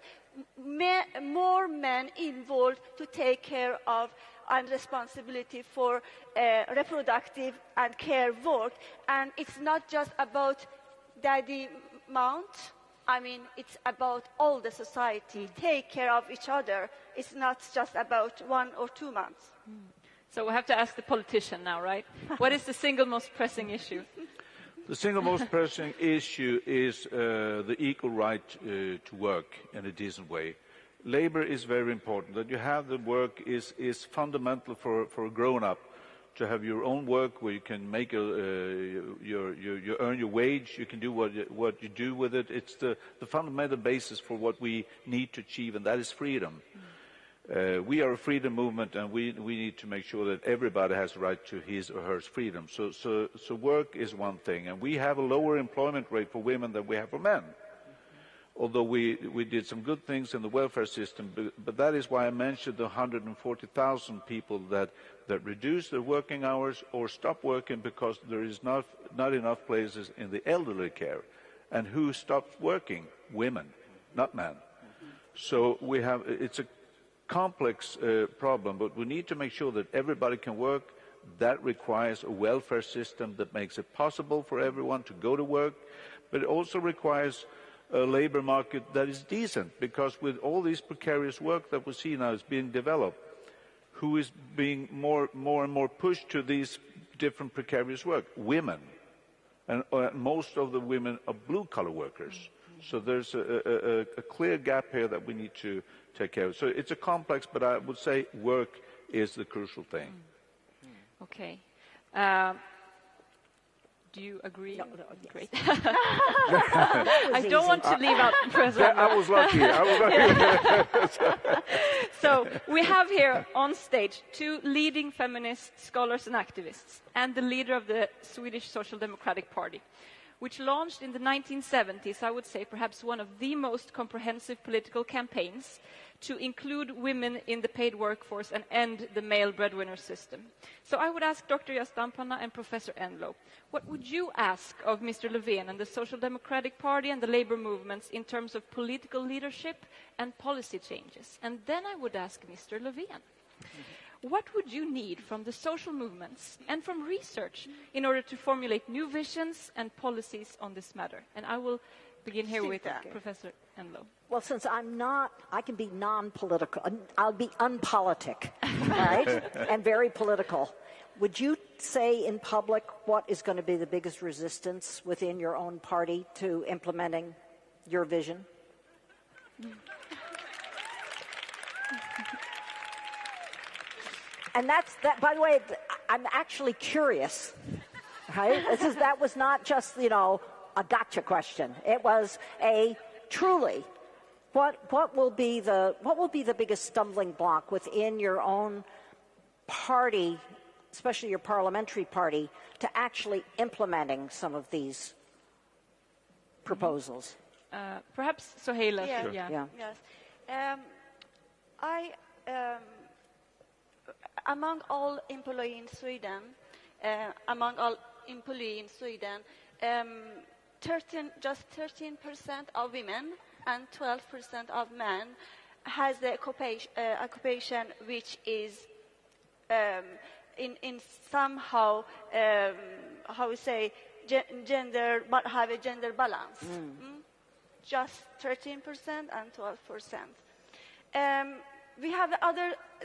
[SPEAKER 3] More men involved to take care of and responsibility for reproductive and care work. And it's not just about daddy mount. It's about all the society. Take care of each other. It's not just about 1 or 2 months.
[SPEAKER 2] So we have to ask the politician now, right? What is the single most pressing issue?
[SPEAKER 5] The single most pressing issue is the equal right to work in a decent way. Labor is very important. That you have the work is fundamental for a grown-up to have your own work where you can make you earn your wage. You can do what you do with it. It's the fundamental basis for what we need to achieve, and that is freedom. We are a freedom movement, and we need to make sure that everybody has the right to his or her freedom. So work is one thing, and we have a lower employment rate for women than we have for men. Although we did some good things in the welfare system, but that is why I mentioned the 140,000 people that reduce their working hours or stop working because there is not enough places in the elderly care. And who stops working? Women, not men. So it's a complex problem, but we need to make sure that everybody can work. That requires a welfare system that makes it possible for everyone to go to work, but it also requires a labor market that is decent, because with all this precarious work that we see now is being developed, who is being more and more pushed to these different precarious work? Women. And most of the women are blue-collar workers. So there's a clear gap here that we need to take care of. So it's a complex, but I would say work is the crucial thing.
[SPEAKER 2] Okay. Do you agree?
[SPEAKER 9] No,
[SPEAKER 2] great. I don't want to leave out President.
[SPEAKER 5] I was lucky.
[SPEAKER 2] So we have here on stage 2 leading feminist scholars and activists, and the leader of the Swedish Social Democratic Party, which launched in the 1970s, I would say perhaps one of the most comprehensive political campaigns to include women in the paid workforce and end the male breadwinner system. So I would ask Dr. Jastampanna and Professor Enlow, what would you ask of Mr. Löfven and the Social Democratic Party and the labor movements in terms of political leadership and policy changes? And then I would ask Mr. Löfven, what would you need from the social movements and from research in order to formulate new visions and policies on this matter? And I will begin here with Professor Enlow.
[SPEAKER 9] Well, since I can be non-political. I'll be unpolitic, right? And very political. Would you say in public what is going to be the biggest resistance within your own party to implementing your vision? And that. By the way, I'm actually curious, right? That was not just, a gotcha question. It was a truly, what will be the biggest stumbling block within your own party, especially your parliamentary party, to actually implementing some of these proposals.
[SPEAKER 2] Perhaps Sohaila.
[SPEAKER 3] Yeah.
[SPEAKER 2] Sure. Yeah.
[SPEAKER 9] Yeah.
[SPEAKER 3] Yes. Among all employees in Sweden, just 13% of women and 12% of men has the occupation which is in somehow how we say gender, but have a gender balance. Just 13% and 12%. We have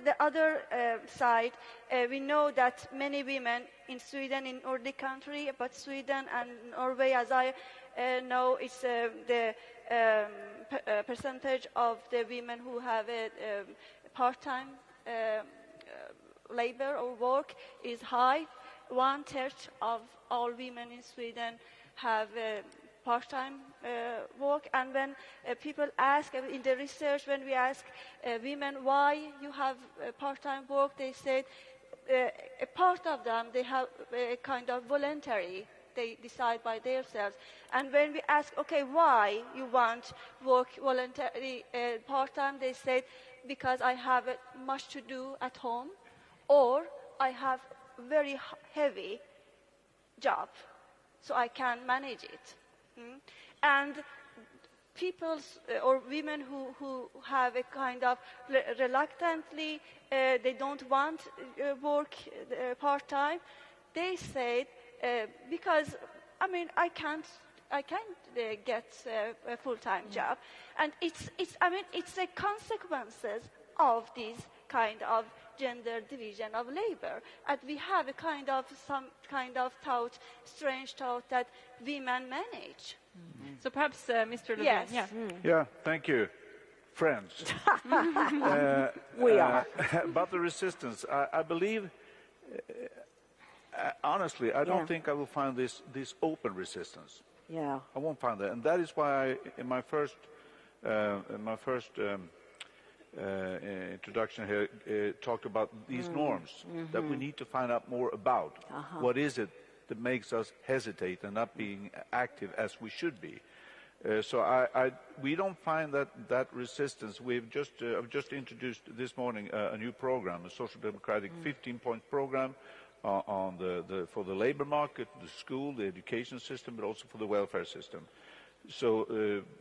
[SPEAKER 3] the other side. We know that many women in Sweden, in Nordic country, but Sweden and Norway, as I know, it's the percentage of the women who have a part-time labor or work is high. 1/3 of all women in Sweden have part-time work, and when people ask in the research, when we ask women why you have part-time work, they said a part of them they have a kind of voluntary, they decide by themselves. And when we ask, okay, why you want work voluntary part-time, they said because I have much to do at home, or I have very heavy job, so I can manage it. And people or women who have a kind of reluctantly, they don't want work part-time, they say because I can't get a full-time job, and it's the consequences of this kind of gender division of labor, and we have some kind of thought, strange thought that women manage.
[SPEAKER 2] So perhaps Mr. Levin.
[SPEAKER 3] Yes.
[SPEAKER 2] Yeah.
[SPEAKER 5] Yeah, thank you, friends.
[SPEAKER 9] We are.
[SPEAKER 5] About the resistance, I believe, honestly, I don't think I will find this open resistance.
[SPEAKER 9] Yeah.
[SPEAKER 5] I won't find that, and that is why I, in my first introduction here, talked about these norms that we need to find out more about. What is it that makes us hesitate and not being active as we should be? So we don't find that resistance. I've just introduced this morning a new program, a social democratic 15-point program on for the labor market, the school, the education system, but also for the welfare system. So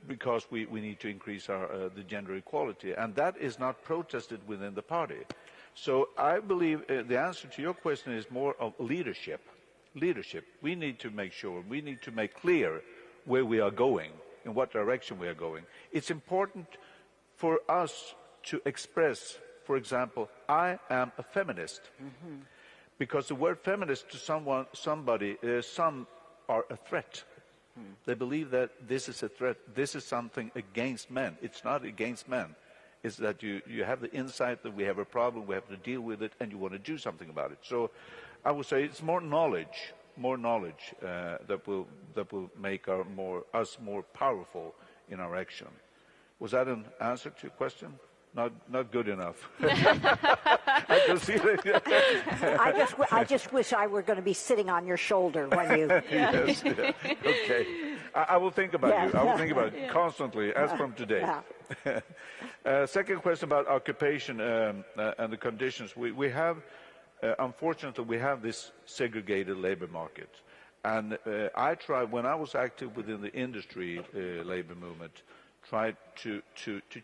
[SPEAKER 5] because we need to increase the gender equality, and that is not protested within the party. So I believe the answer to your question is more of leadership. Leadership. We need to make sure, we need to make clear where we are going, in what direction we are going. It's important for us to express, for example, I am a feminist. Because the word feminist to some are a threat. They believe that this is a threat, this is something against men. It's not against men. It's that you have the insight that we have a problem, we have to deal with it, and you want to do something about it. So I would say it's more knowledge that will make us more powerful in our action. Was that an answer to your question? Not good enough. I can see that.
[SPEAKER 9] I just wish I were going to be sitting on your shoulder when you.
[SPEAKER 5] Yes. Okay. I will think about you. I will think about it constantly, as from today. Second question about occupation and the conditions. We have, unfortunately, we have this segregated labor market. And I tried, when I was active within the industry labor movement, tried to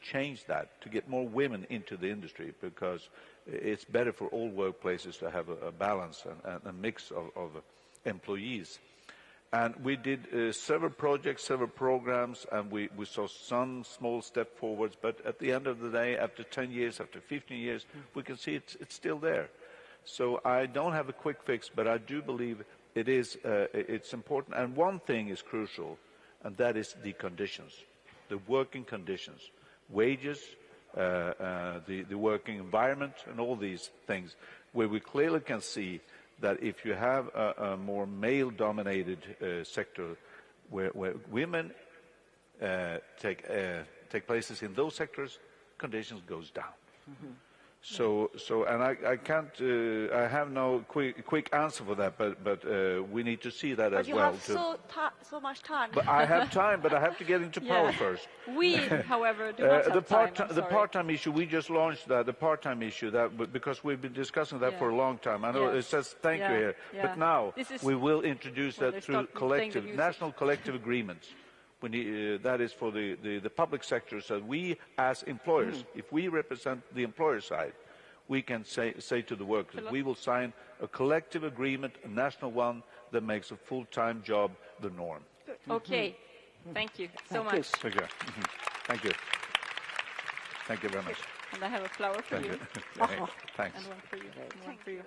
[SPEAKER 5] change that, to get more women into the industry, because it's better for all workplaces to have a balance and a mix of employees. And we did several projects, several programs, and we saw some small step forwards, but at the end of the day, after 10 years, after 15 years, we can see it's still there. So I don't have a quick fix, but I do believe it's important. And one thing is crucial, and that is the conditions. The working conditions, wages, the working environment, and all these things, where we clearly can see that if you have a more male-dominated sector, where women take places in those sectors, conditions goes down. So, and I can't, I have no quick answer for that, but we need to see that
[SPEAKER 3] But
[SPEAKER 5] as
[SPEAKER 3] you
[SPEAKER 5] well.
[SPEAKER 3] have so much time.
[SPEAKER 5] But I have time, but I have to get into power first.
[SPEAKER 2] We, however, do not have time.
[SPEAKER 5] The part-time issue, we just launched that, the part-time issue, because we've been discussing that for a long time. I know it says thank you here, but now we will introduce that through national collective agreements. We need, that is for the public sector, so we as employers, if we represent the employer side, we can say to the workers, we will sign a collective agreement, a national one, that makes a full-time job the norm.
[SPEAKER 2] Okay, thank you so much.
[SPEAKER 5] Thank you. Thank you. Thank you very much.
[SPEAKER 2] And I have a flower for you.
[SPEAKER 5] Thanks.
[SPEAKER 2] And one for you. And one for you.